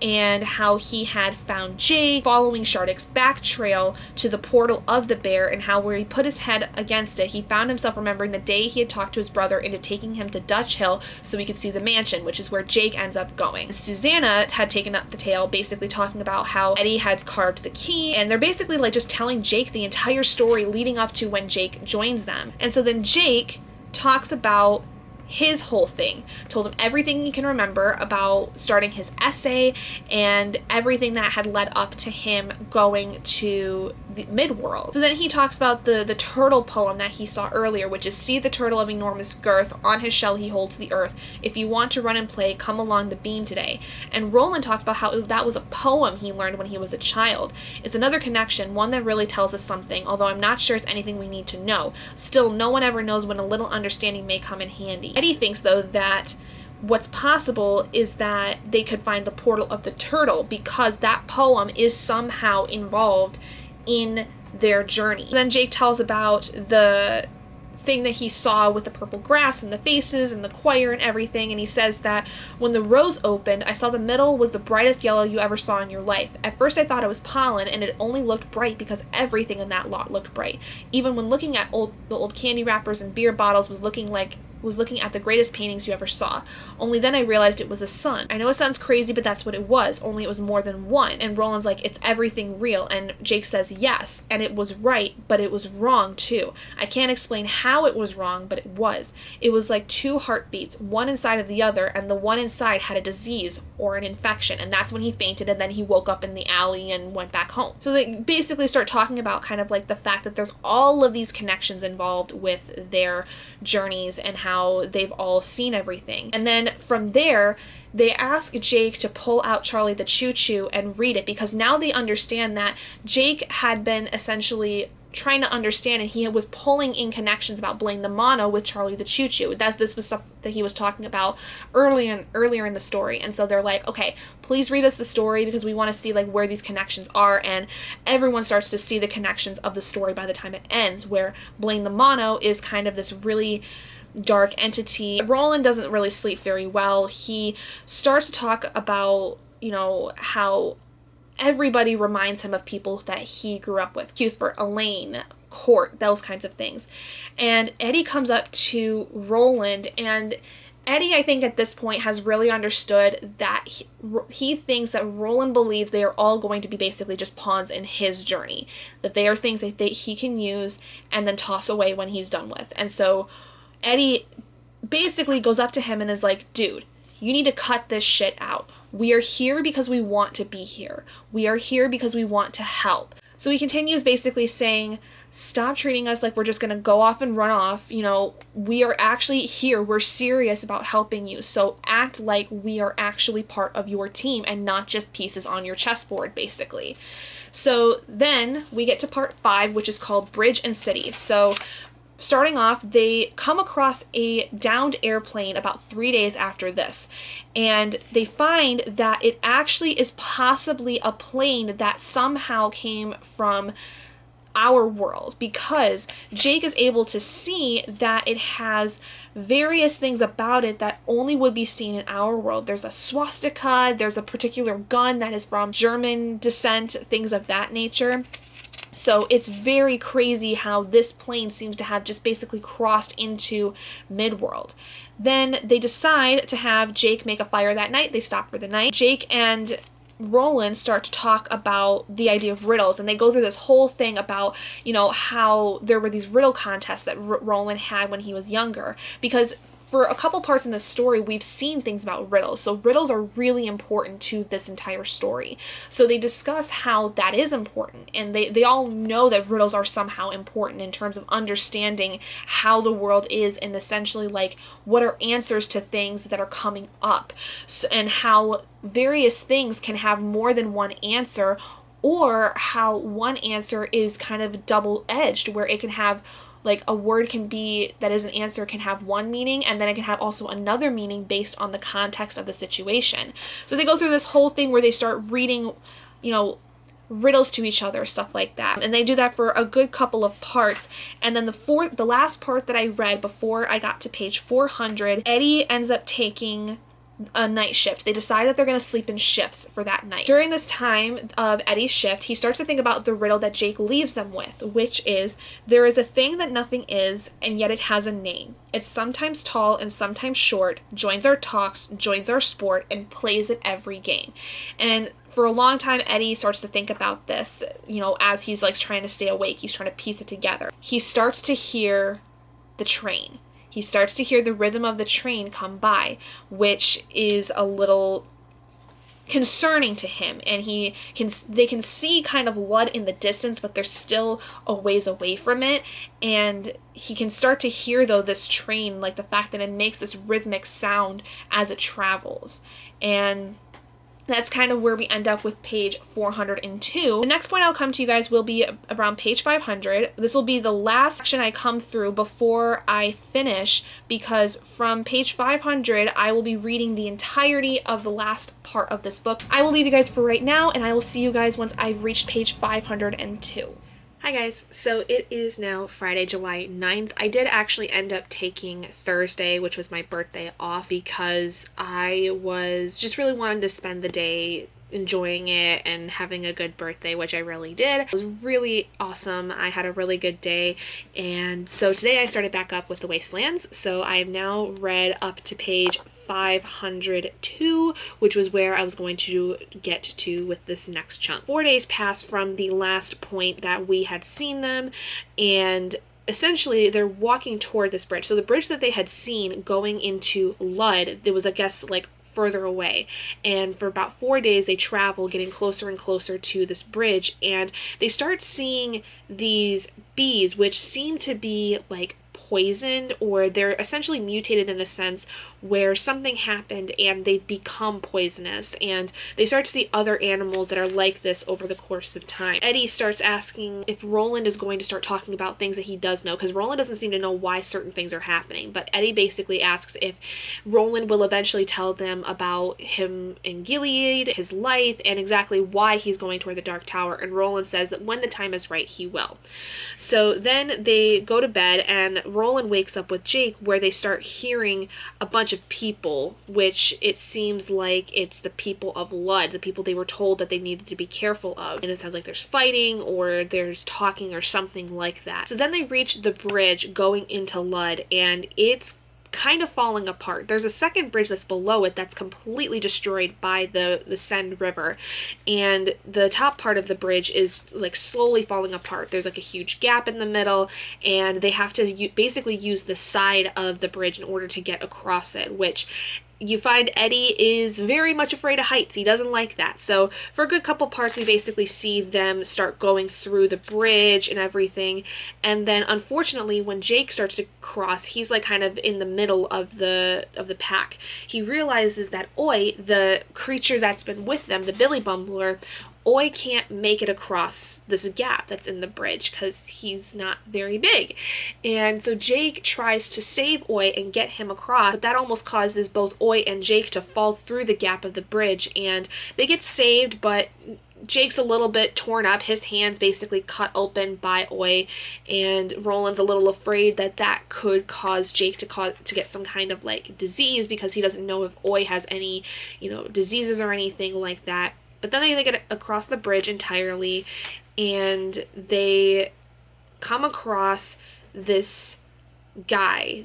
and how he had found Jake following Shardick's back trail to the portal of the bear, and how where he put his head against it, he found himself remembering the day he had talked to his brother into taking him to Dutch Hill so he could see the mansion, which is where Jake ends up going. Susanna had taken up the tale, basically talking about how Eddie had carved the key, and they're basically like just telling Jake the entire story leading up to when Jake joins them. And so then Jake talks about his whole thing, told him everything he can remember about starting his essay and everything that had led up to him going to the midworld. So then he talks about the turtle poem that he saw earlier, which is, see the turtle of enormous girth, on his shell he holds the earth. If you want to run and play, come along the beam today. And Roland talks about how that was a poem he learned when he was a child. It's another connection, one that really tells us something, although I'm not sure it's anything we need to know. Still, no one ever knows when a little understanding may come in handy. Eddie thinks, though, that what's possible is that they could find the portal of the turtle because that poem is somehow involved in their journey. Then Jake tells about the thing that he saw with the purple grass and the faces and the choir and everything, and he says that when the rose opened, I saw the middle was the brightest yellow you ever saw in your life. At first I thought it was pollen, and it only looked bright because everything in that lot looked bright. Even when looking at the old candy wrappers and beer bottles was looking at the greatest paintings you ever saw. Only then I realized it was a sun. I know it sounds crazy, but that's what it was, only it was more than one. And Roland's like, it's everything real. And Jake says, yes, and it was right, but it was wrong too. I can't explain how it was wrong, but it was. It was like two heartbeats, one inside of the other, and the one inside had a disease or an infection. And that's when he fainted, and then he woke up in the alley and went back home. So they basically start talking about kind of like the fact that there's all of these connections involved with their journeys and how they've all seen everything. And then from there, they ask Jake to pull out Charlie the Choo Choo and read it, because now they understand that Jake had been essentially trying to understand, and he was pulling in connections about Blaine the Mono with Charlie the Choo Choo. This was stuff that he was talking about earlier in the story. And so they're like, okay, please read us the story because we want to see like where these connections are. And everyone starts to see the connections of the story by the time it ends, where Blaine the Mono is kind of this really dark entity. Roland doesn't really sleep very well. He starts to talk about, how everybody reminds him of people that he grew up with. Cuthbert, Elaine, Court, those kinds of things. And Eddie comes up to Roland, and Eddie, I think at this point, has really understood that he thinks that Roland believes they are all going to be basically just pawns in his journey. That they are things that he can use and then toss away when he's done with. And so Eddie basically goes up to him and is like, dude, you need to cut this shit out. We are here because we want to be here. We are here because we want to help. So he continues basically saying, stop treating us like we're just going to go off and run off. We are actually here. We're serious about helping you. So act like we are actually part of your team and not just pieces on your chessboard, basically. So then we get to part 5, which is called Bridge and City. So starting off, they come across a downed airplane about 3 days after this, and they find that it actually is possibly a plane that somehow came from our world, because Jake is able to see that it has various things about it that only would be seen in our world. There's a swastika, there's a particular gun that is from German descent, things of that nature. So it's very crazy how this plane seems to have just basically crossed into Midworld. Then they decide to have Jake make a fire that night. They stop for the night. Jake and Roland start to talk about the idea of riddles, and they go through this whole thing about, how there were these riddle contests that Roland had when he was younger, because for a couple parts in the story, we've seen things about riddles. So riddles are really important to this entire story. So they discuss how that is important. And they all know that riddles are somehow important in terms of understanding how the world is, and essentially like what are answers to things that are coming up. So, and how various things can have more than one answer, or how one answer is kind of double-edged, where it can have like a word can be that is an answer can have one meaning, and then it can have also another meaning based on the context of the situation. So they go through this whole thing where they start reading, you know, riddles to each other, stuff like that. And they do that for a good couple of parts. And then the last part that I read before I got to page 400, Eddie ends up taking a night shift. They decide that they're going to sleep in shifts for that night. During this time of Eddie's shift, he starts to think about the riddle that Jake leaves them with, which is, there is a thing that nothing is, and yet it has a name. It's sometimes tall and sometimes short, joins our talks, joins our sport, and plays at every game. And for a long time, Eddie starts to think about this, you know, as he's like trying to stay awake. He's trying to piece it together. He starts to hear the train. He starts to hear the rhythm of the train come by, which is a little concerning to him. And they can see kind of Lud in the distance, but they're still a ways away from it. And he can start to hear, though, this train, like the fact that it makes this rhythmic sound as it travels. And that's kind of where we end up with page 402. The next point I'll come to you guys will be around page 500. This will be the last section I come through before I finish, because from page 500, I will be reading the entirety of the last part of this book. I will leave you guys for right now, and I will see you guys once I've reached page 502. Hi guys, so it is now Friday, July 9th. I did actually end up taking Thursday, which was my birthday, off because I was just really wanting to spend the day enjoying it and having a good birthday, which I really did. It was really awesome. I had a really good day, and so today I started back up with the Wastelands. So I have now read up to page 502, which was where I was going to get to with this next chunk. 4 days passed from the last point that we had seen them, and essentially they're walking toward this bridge. So the bridge that they had seen going into Lud, there was, I guess, like further away, and for about 4 days they travel, getting closer and closer to this bridge, and they start seeing these bees, which seem to be like poisoned, or they're essentially mutated in a sense where something happened and they've become poisonous, and they start to see other animals that are like this over the course of time. Eddie starts asking if Roland is going to start talking about things that he does know, because Roland doesn't seem to know why certain things are happening, but Eddie basically asks if Roland will eventually tell them about him in Gilead, his life, and exactly why he's going toward the Dark Tower, and Roland says that when the time is right, he will. So then they go to bed, and Roland wakes up with Jake, where they start hearing a bunch of people, which it seems like it's the people of Lud, the people they were told that they needed to be careful of. And it sounds like there's fighting or there's talking or something like that. So then they reach the bridge going into Lud, and it's kind of falling apart. There's a second bridge that's below it that's completely destroyed by the Send River, and the top part of the bridge is like slowly falling apart. There's like a huge gap in the middle, and they have to basically use the side of the bridge in order to get across it, which you find Eddie is very much afraid of heights. He doesn't like that. So for a good couple parts, we basically see them start going through the bridge and everything. And then unfortunately, when Jake starts to cross, he's like kind of in the middle of the pack. He realizes that Oi, the creature that's been with them, the Billy Bumbler, Oi can't make it across this gap that's in the bridge because he's not very big. And so Jake tries to save Oi and get him across, but that almost causes both Oi and Jake to fall through the gap of the bridge, and they get saved, but Jake's a little bit torn up. His hand's basically cut open by Oi, and Roland's a little afraid that that could cause Jake to get some kind of like disease, because he doesn't know if Oi has any, diseases or anything like that. But then they get across the bridge entirely, and they come across this guy,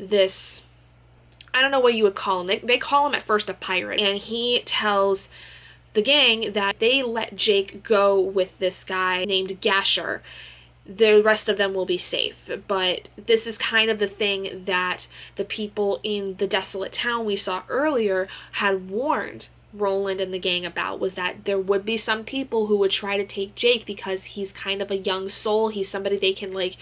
I don't know what you would call him. They call him at first a pirate, and he tells the gang that they let Jake go with this guy named Gasher. The rest of them will be safe. But this is kind of the thing that the people in the desolate town we saw earlier had warned Roland and the gang about, was that there would be some people who would try to take Jake because he's kind of a young soul. He's somebody they can like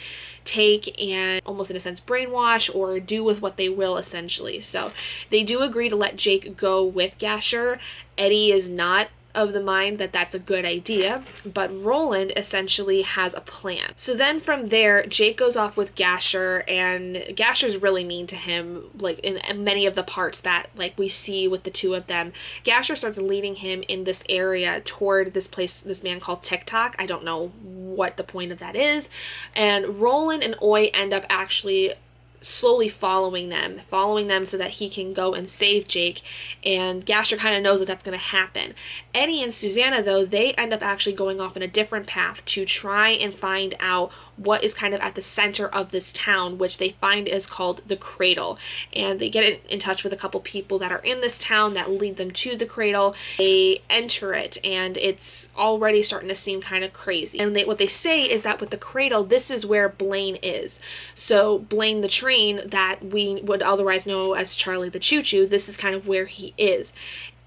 take and almost in a sense brainwash or do with what they will, essentially. So they do agree to let Jake go with Gasher. Eddie is not of the mind that that's a good idea, but Roland essentially has a plan. So then from there, Jake goes off with Gasher, and Gasher's really mean to him, like in many of the parts that like we see with the two of them. Gasher starts leading him in this area toward this place, this man called TikTok. I don't know what the point of that is. And Roland and Oi end up actually slowly following them so that he can go and save Jake, and Gasher kind of knows that that's going to happen. Eddie and Susanna, though, they end up actually going off in a different path to try and find out what is kind of at the center of this town, which they find is called the Cradle. And they get in touch with a couple people that are in this town that lead them to the Cradle. They enter it, and it's already starting to seem kind of crazy. And what they say is that with the Cradle, this is where Blaine is. So Blaine the train that we would otherwise know as Charlie the Choo-Choo, this is kind of where he is.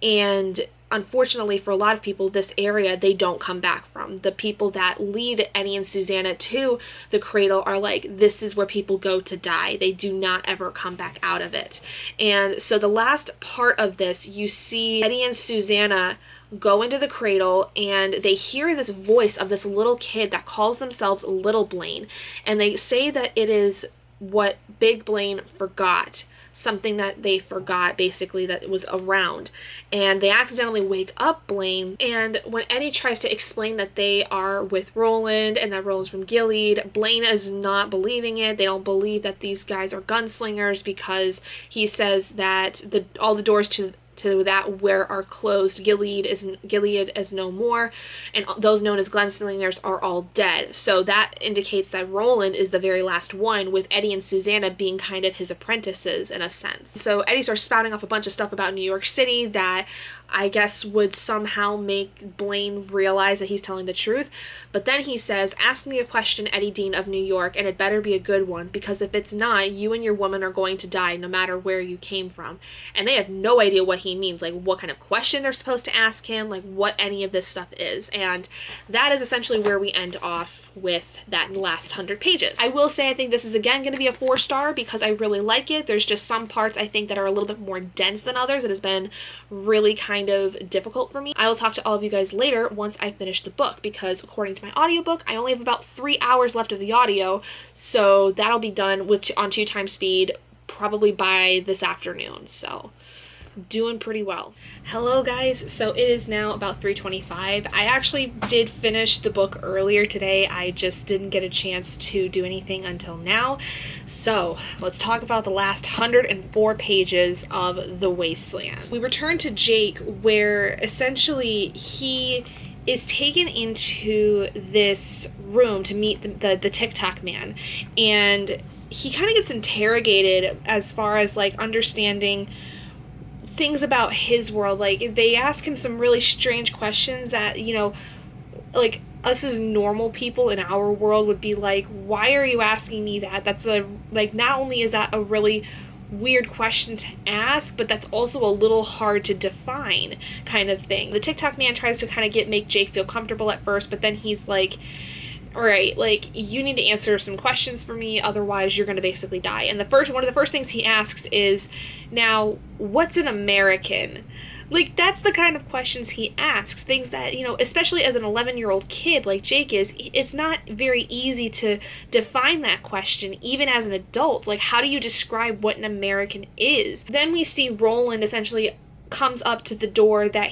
And unfortunately for a lot of people, this area they don't come back from. The people that lead Eddie and Susanna to the Cradle are like, this is where people go to die. They do not ever come back out of it. And so the last part of this, you see Eddie and Susanna go into the Cradle, and they hear this voice of this little kid that calls themselves Little Blaine. And they say that it is what Big Blaine forgot, something that they forgot basically that was around, and they accidentally wake up Blaine. And when Eddie tries to explain that they are with Roland and that Roland's from Gilead, Blaine is not believing it. They don't believe that these guys are gunslingers because he says that all the doors to that where are closed. Gilead is no more, and those known as gunslingers are all dead. So that indicates that Roland is the very last one, with Eddie and Susanna being kind of his apprentices in a sense. So Eddie starts spouting off a bunch of stuff about New York City that I guess would somehow make Blaine realize that he's telling the truth. But then he says, ask me a question, Eddie Dean of New York, and it better be a good one, because if it's not, you and your woman are going to die no matter where you came from. And they have no idea what he means, like what kind of question they're supposed to ask him, like what any of this stuff is. And that is essentially where we end off with that last 100 pages. I will say I think this is again going to be a 4-star because I really like it. There's just some parts I think that are a little bit more dense than others. It has been really kind of difficult for me. I will talk to all of you guys later once I finish the book, because according to my audiobook, I only have about 3 hours left of the audio, so that'll be done on 2 times speed probably by this afternoon. So doing pretty well. Hello guys, so it is now about 3:25. I actually did finish the book earlier today. I just didn't get a chance to do anything until now. So let's talk about the last 104 pages of The Wasteland. We return to Jake, where essentially he is taken into this room to meet the TikTok man, and he kind of gets interrogated as far as like understanding things about his world. Like they ask him some really strange questions that, you know, like us as normal people in our world would be like, why are you asking me that? That's like, not only is that a really weird question to ask, but that's also a little hard to define kind of thing. The TikTok man tries to kind of make Jake feel comfortable at first, but then he's like, all right, like, you need to answer some questions for me, otherwise you're going to basically die. And one of the first things he asks is, now, what's an American? Like, that's the kind of questions he asks, things that, you know, especially as an 11-year-old kid like Jake is, it's not very easy to define that question, even as an adult. Like, how do you describe what an American is? Then we see Roland essentially comes up to the door that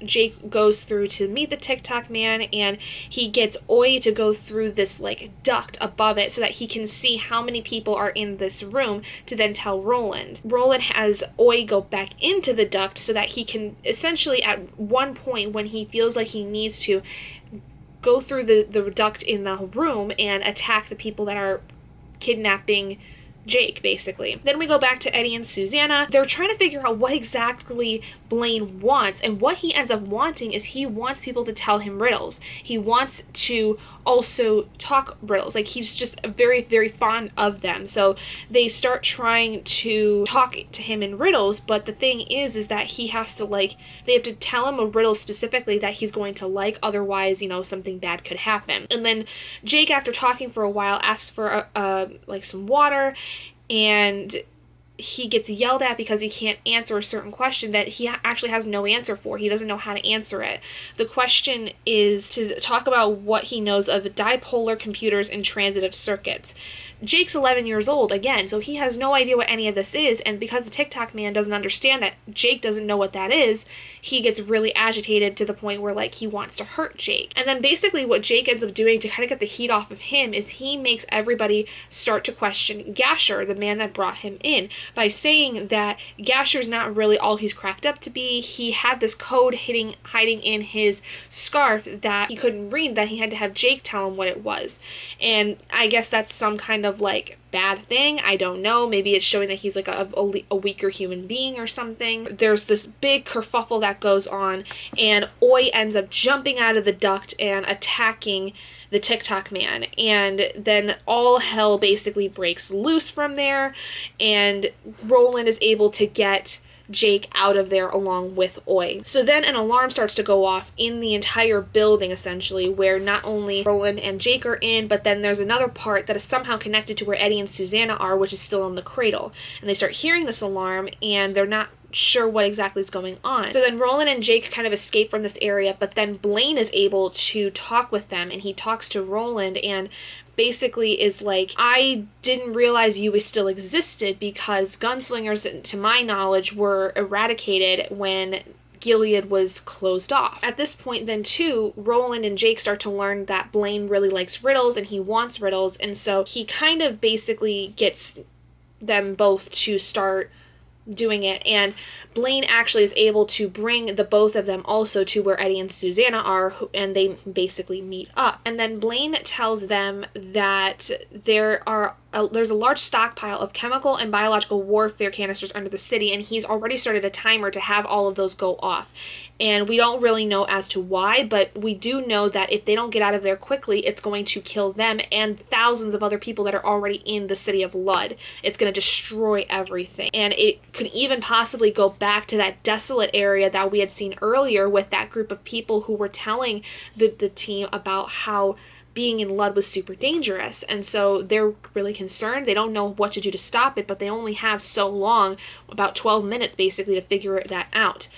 Jake goes through to meet the TikTok man, and he gets Oi to go through this like duct above it so that he can see how many people are in this room to then tell Roland. Roland has Oi go back into the duct so that he can essentially at one point when he feels like he needs to go through the duct in the room and attack the people that are kidnapping Jake, basically. Then we go back to Eddie and Susanna. They're trying to figure out what exactly Blaine wants, and what he ends up wanting is he wants people to tell him riddles. He wants to also talk riddles. Like, he's just very, very fond of them. So they start trying to talk to him in riddles, but the thing is that he has to, like, they have to tell him a riddle specifically that he's going to like, otherwise, you know, something bad could happen. And then Jake, after talking for a while, asks for like some water, and he gets yelled at because he can't answer a certain question that he actually has no answer for. He doesn't know how to answer it. The question is to talk about what he knows of dipolar computers and transitive circuits. Jake's 11 years old, again, so he has no idea what any of this is, and because the TikTok man doesn't understand that Jake doesn't know what that is, he gets really agitated to the point where, like, he wants to hurt Jake. And then basically what Jake ends up doing to kind of get the heat off of him is he makes everybody start to question Gasher, the man that brought him in, by saying that Gasher's not really all he's cracked up to be. He had this code hiding in his scarf that he couldn't read, that he had to have Jake tell him what it was. And I guess that's some kind of like bad thing. I don't know. Maybe it's showing that he's like a weaker human being or something. There's this big kerfuffle that goes on, and Oi ends up jumping out of the duct and attacking the TikTok man, and then all hell basically breaks loose from there, and Roland is able to get Jake out of there along with Oi. So then an alarm starts to go off in the entire building, essentially, where not only Roland and Jake are in, but then there's another part that is somehow connected to where Eddie and Susanna are, which is still in the cradle. And they start hearing this alarm, and they're not sure what exactly is going on. So then Roland and Jake kind of escape from this area, but then Blaine is able to talk with them, and he talks to Roland and basically is like, I didn't realize you still existed because gunslingers, to my knowledge, were eradicated when Gilead was closed off. At this point then too, Roland and Jake start to learn that Blaine really likes riddles and he wants riddles, and so he kind of basically gets them both to start doing it, and Blaine actually is able to bring the both of them also to where Eddie and Susanna are, and they basically meet up. And then Blaine tells them that there's a large stockpile of chemical and biological warfare canisters under the city, and he's already started a timer to have all of those go off. And we don't really know as to why, but we do know that if they don't get out of there quickly, it's going to kill them and thousands of other people that are already in the city of Lud. It's going to destroy everything. And it could even possibly go back to that desolate area that we had seen earlier with that group of people who were telling the team about how being in Lud was super dangerous, and so they're really concerned. They don't know what to do to stop it, but they only have so long, about 12 minutes basically, to figure that out.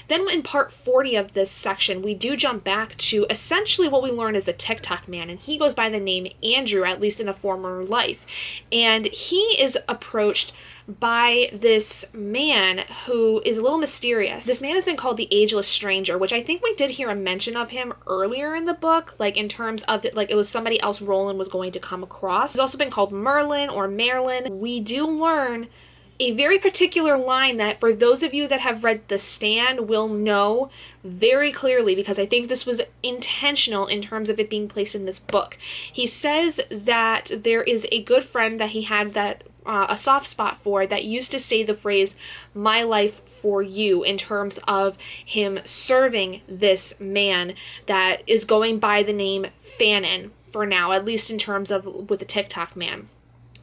Then in part 40 of this section, we do jump back to essentially what we learn is the TikTok man, and he goes by the name Andrew, at least in a former life, and he is approached by this man who is a little mysterious. This man has been called the Ageless Stranger, which I think we did hear a mention of him earlier in the book, like in terms of it, like it was somebody else Roland was going to come across. He's also been called Merlin or Merlin. We do learn a very particular line that for those of you that have read The Stand will know very clearly, because I think this was intentional in terms of it being placed in this book. He says that there is a good friend that he had that a soft spot for that used to say the phrase, "my life for you," in terms of him serving this man that is going by the name Fannin for now, at least in terms of with the TikTok man.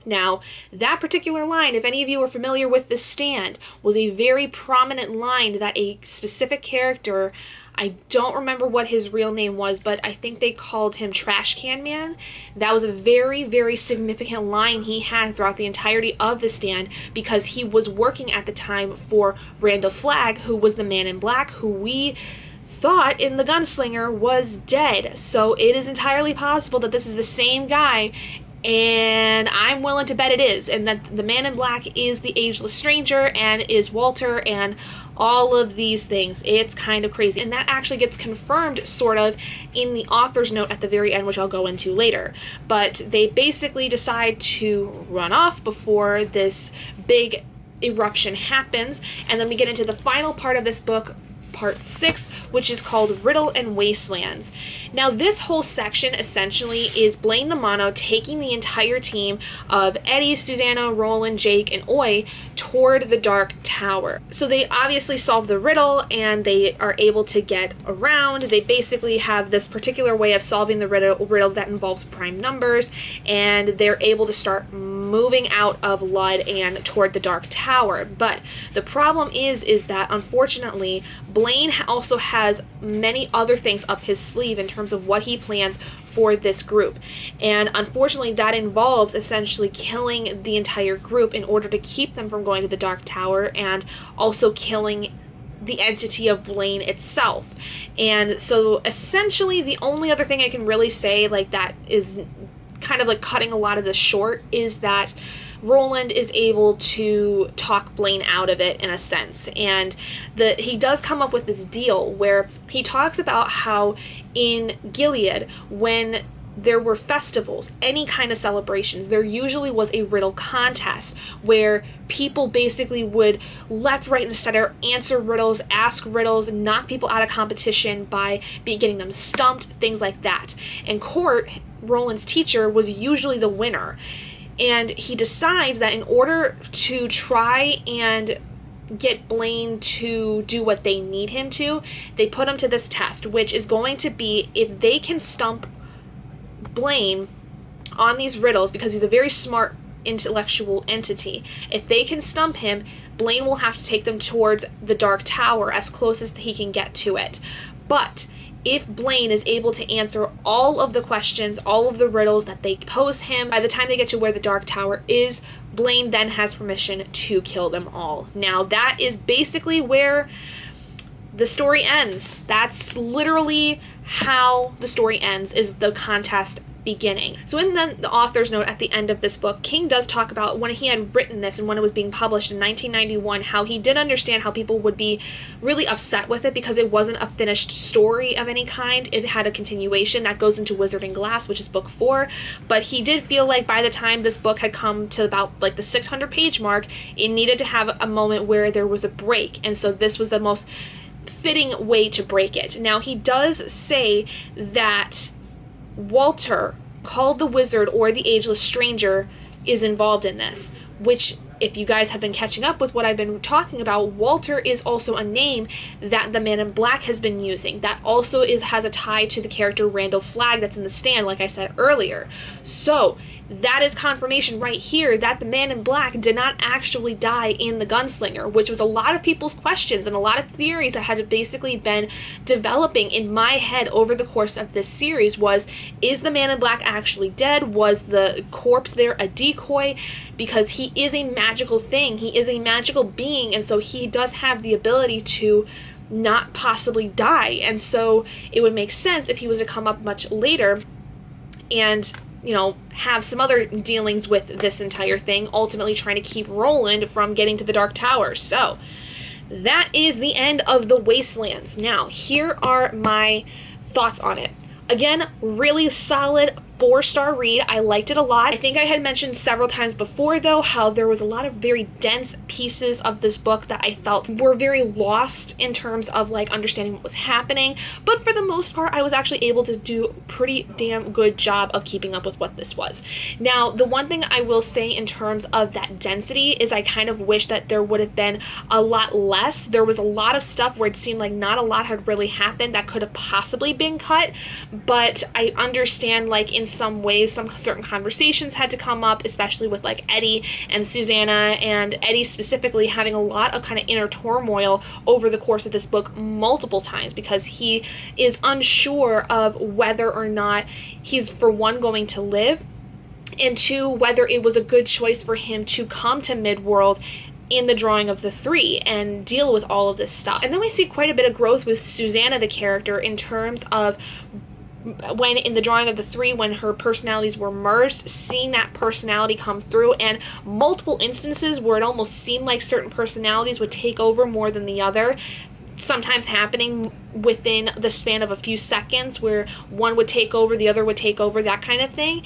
Now, that particular line, if any of you are familiar with The Stand, was a very prominent line that a specific character, I don't remember what his real name was, but I think they called him Trash Can Man. That was a very, very significant line he had throughout the entirety of The Stand, because he was working at the time for Randall Flagg, who was the Man in Black, who we thought in The Gunslinger was dead. So it is entirely possible that this is the same guy, and I'm willing to bet it is, and that the Man in Black is the Ageless Stranger and is Walter and all of these things. It's kind of crazy, and that actually gets confirmed sort of in the author's note at the very end, which I'll go into later. But they basically decide to run off before this big eruption happens, and then we get into the final part of this book, part 6, which is called Riddle and Wastelands. Now, this whole section essentially is Blaine the Mono taking the entire team of Eddie, Susanna, Roland, Jake, and Oi toward the Dark Tower. So they obviously solve the riddle, and they are able to get around. They basically have this particular way of solving the riddle that involves prime numbers, and they're able to start moving out of Lud and toward the Dark Tower. But the problem is that unfortunately Blaine also has many other things up his sleeve in terms of what he plans for this group, and unfortunately that involves essentially killing the entire group in order to keep them from going to the Dark Tower, and also killing the entity of Blaine itself. And so essentially the only other thing I can really say like that is kind of like cutting a lot of this short is that Roland is able to talk Blaine out of it in a sense, and he does come up with this deal where he talks about how in Gilead, when there were festivals, any kind of celebrations, there usually was a riddle contest where people basically would left, right, and center answer riddles, ask riddles, knock people out of competition by getting them stumped, things like that. And Court, Roland's teacher, was usually the winner. And he decides that in order to try and get Blaine to do what they need him to, they put him to this test, which is going to be if they can stump Blaine on these riddles, because he's a very smart intellectual entity. If they can stump him, Blaine will have to take them towards the Dark Tower as close as he can get to it. But if Blaine is able to answer all of the questions, all of the riddles that they pose him, by the time they get to where the Dark Tower is, Blaine then has permission to kill them all. Now, that is basically where the story ends. That's literally how the story ends, is the contest beginning. So in the author's note at the end of this book, King does talk about when he had written this and when it was being published in 1991, how he did understand how people would be really upset with it because it wasn't a finished story of any kind. It had a continuation that goes into Wizard and Glass, which is book 4, but he did feel like by the time this book had come to about like the 600 page mark, it needed to have a moment where there was a break, and so this was the most fitting way to break it. Now, he does say that Walter, called the Wizard or the Ageless Stranger, is involved in this, which, if you guys have been catching up with what I've been talking about, Walter is also a name that the Man in Black has been using. That also has a tie to the character Randall Flagg that's in The Stand, like I said earlier. So that is confirmation right here that the Man in Black did not actually die in The Gunslinger, which was a lot of people's questions and a lot of theories that had basically been developing in my head over the course of this series was, is the Man in Black actually dead? Was the corpse there a decoy? Because he is a magical thing. He is a magical being, and so he does have the ability to not possibly die. And so it would make sense if he was to come up much later and, you know, have some other dealings with this entire thing, ultimately trying to keep Roland from getting to the Dark Tower. So that is the end of the Wastelands. Now, here are my thoughts on it. Again, really solid 4-star read. I liked it a lot. I think I had mentioned several times before, though, how there was a lot of very dense pieces of this book that I felt were very lost in terms of like understanding what was happening. But for the most part, I was actually able to do a pretty damn good job of keeping up with what this was. Now, the one thing I will say in terms of that density is I kind of wish that there would have been a lot less. There was a lot of stuff where it seemed like not a lot had really happened that could have possibly been cut, but I understand like in some ways some certain conversations had to come up, especially with like Eddie and Susanna, and Eddie specifically having a lot of kind of inner turmoil over the course of this book multiple times because he is unsure of whether or not he's, for one, going to live, and two, whether it was a good choice for him to come to Midworld in the drawing of the 3 and deal with all of this stuff. And then we see quite a bit of growth with Susanna, the character, in terms of when in the drawing of the 3, when her personalities were merged, seeing that personality come through, and multiple instances where it almost seemed like certain personalities would take over more than the other, sometimes happening within the span of a few seconds where one would take over, the other would take over, that kind of thing.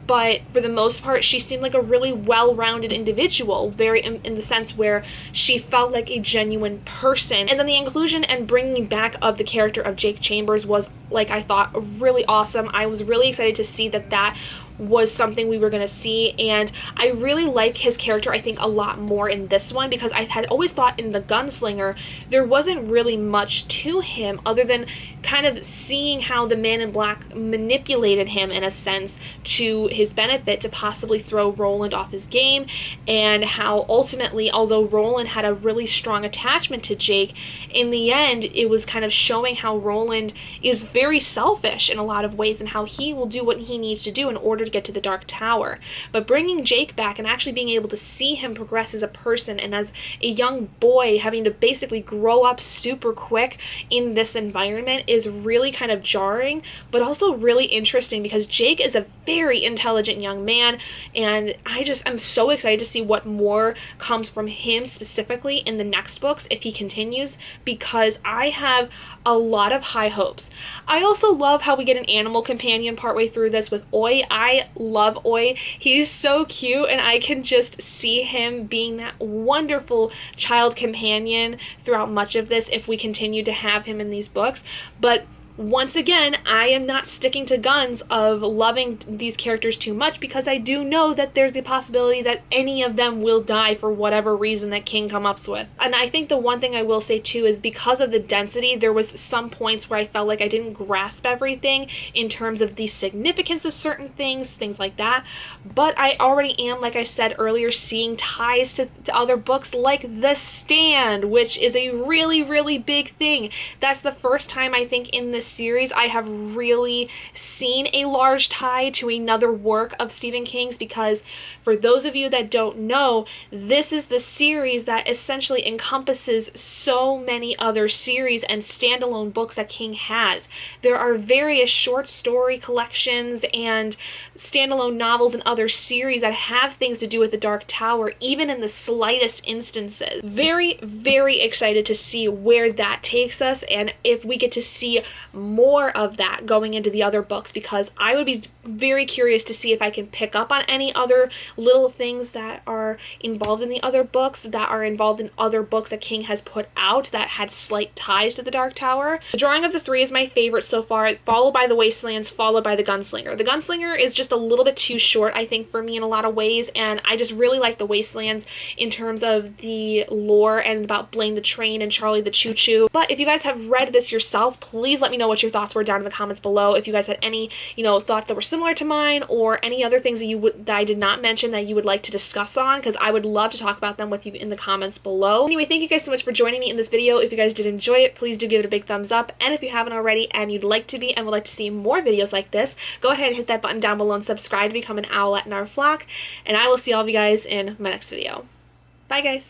But for the most part, she seemed like a really well-rounded individual, very in the sense where she felt like a genuine person. And then the inclusion and bringing back of the character of Jake Chambers was, like, I thought really awesome. I was really excited to see that was something we were going to see, and I really like his character, I think, a lot more in this one, because I had always thought in the Gunslinger there wasn't really much to him other than kind of seeing how the Man in Black manipulated him in a sense to his benefit to possibly throw Roland off his game, and how ultimately, although Roland had a really strong attachment to Jake, in the end it was kind of showing how Roland is very selfish in a lot of ways and how he will do what he needs to do in order to get to the Dark Tower. But bringing Jake back and actually being able to see him progress as a person and as a young boy having to basically grow up super quick in this environment is really kind of jarring, but also really interesting, because Jake is a very intelligent young man, and I'm so excited to see what more comes from him specifically in the next books if he continues, because I have a lot of high hopes. I also love how we get an animal companion partway through this with Oi. I love Oi. He's so cute, and I can just see him being that wonderful child companion throughout much of this if we continue to have him in these books. But once again, I am not sticking to guns of loving these characters too much, because I do know that there's the possibility that any of them will die for whatever reason that King comes up with. And I think the one thing I will say too is, because of the density, there was some points where I felt like I didn't grasp everything in terms of the significance of certain things like that. But I already am, like I said earlier, seeing ties to other books like The Stand, which is a really, really big thing. That's the first time I think in this series I have really seen a large tie to another work of Stephen King's, because for those of you that don't know, this is the series that essentially encompasses so many other series and standalone books that King has. There are various short story collections and standalone novels and other series that have things to do with the Dark Tower, even in the slightest instances. Very, very excited to see where that takes us, and if we get to see more of that going into the other books, because I would be very curious to see if I can pick up on any other little things that are involved in the other books, that are involved in other books that King has put out that had slight ties to the Dark Tower. The Drawing of the Three is my favorite so far, followed by The Wastelands, followed by The Gunslinger. The Gunslinger is just a little bit too short, I think, for me in a lot of ways, and I just really like The Wastelands in terms of the lore and about Blaine the Train and Charlie the Choo Choo. But if you guys have read this yourself, please let me know what your thoughts were down in the comments below. If you guys had any, thoughts that were similar to mine, or any other things that I did not mention that you would like to discuss on, because I would love to talk about them with you in the comments below. Anyway, thank you guys so much for joining me in this video. If you guys did enjoy it, please do give it a big thumbs up, and if you haven't already and you'd like to be and would like to see more videos like this, go ahead and hit that button down below and subscribe to become an owlet in our flock, and I will see all of you guys in my next video. Bye guys!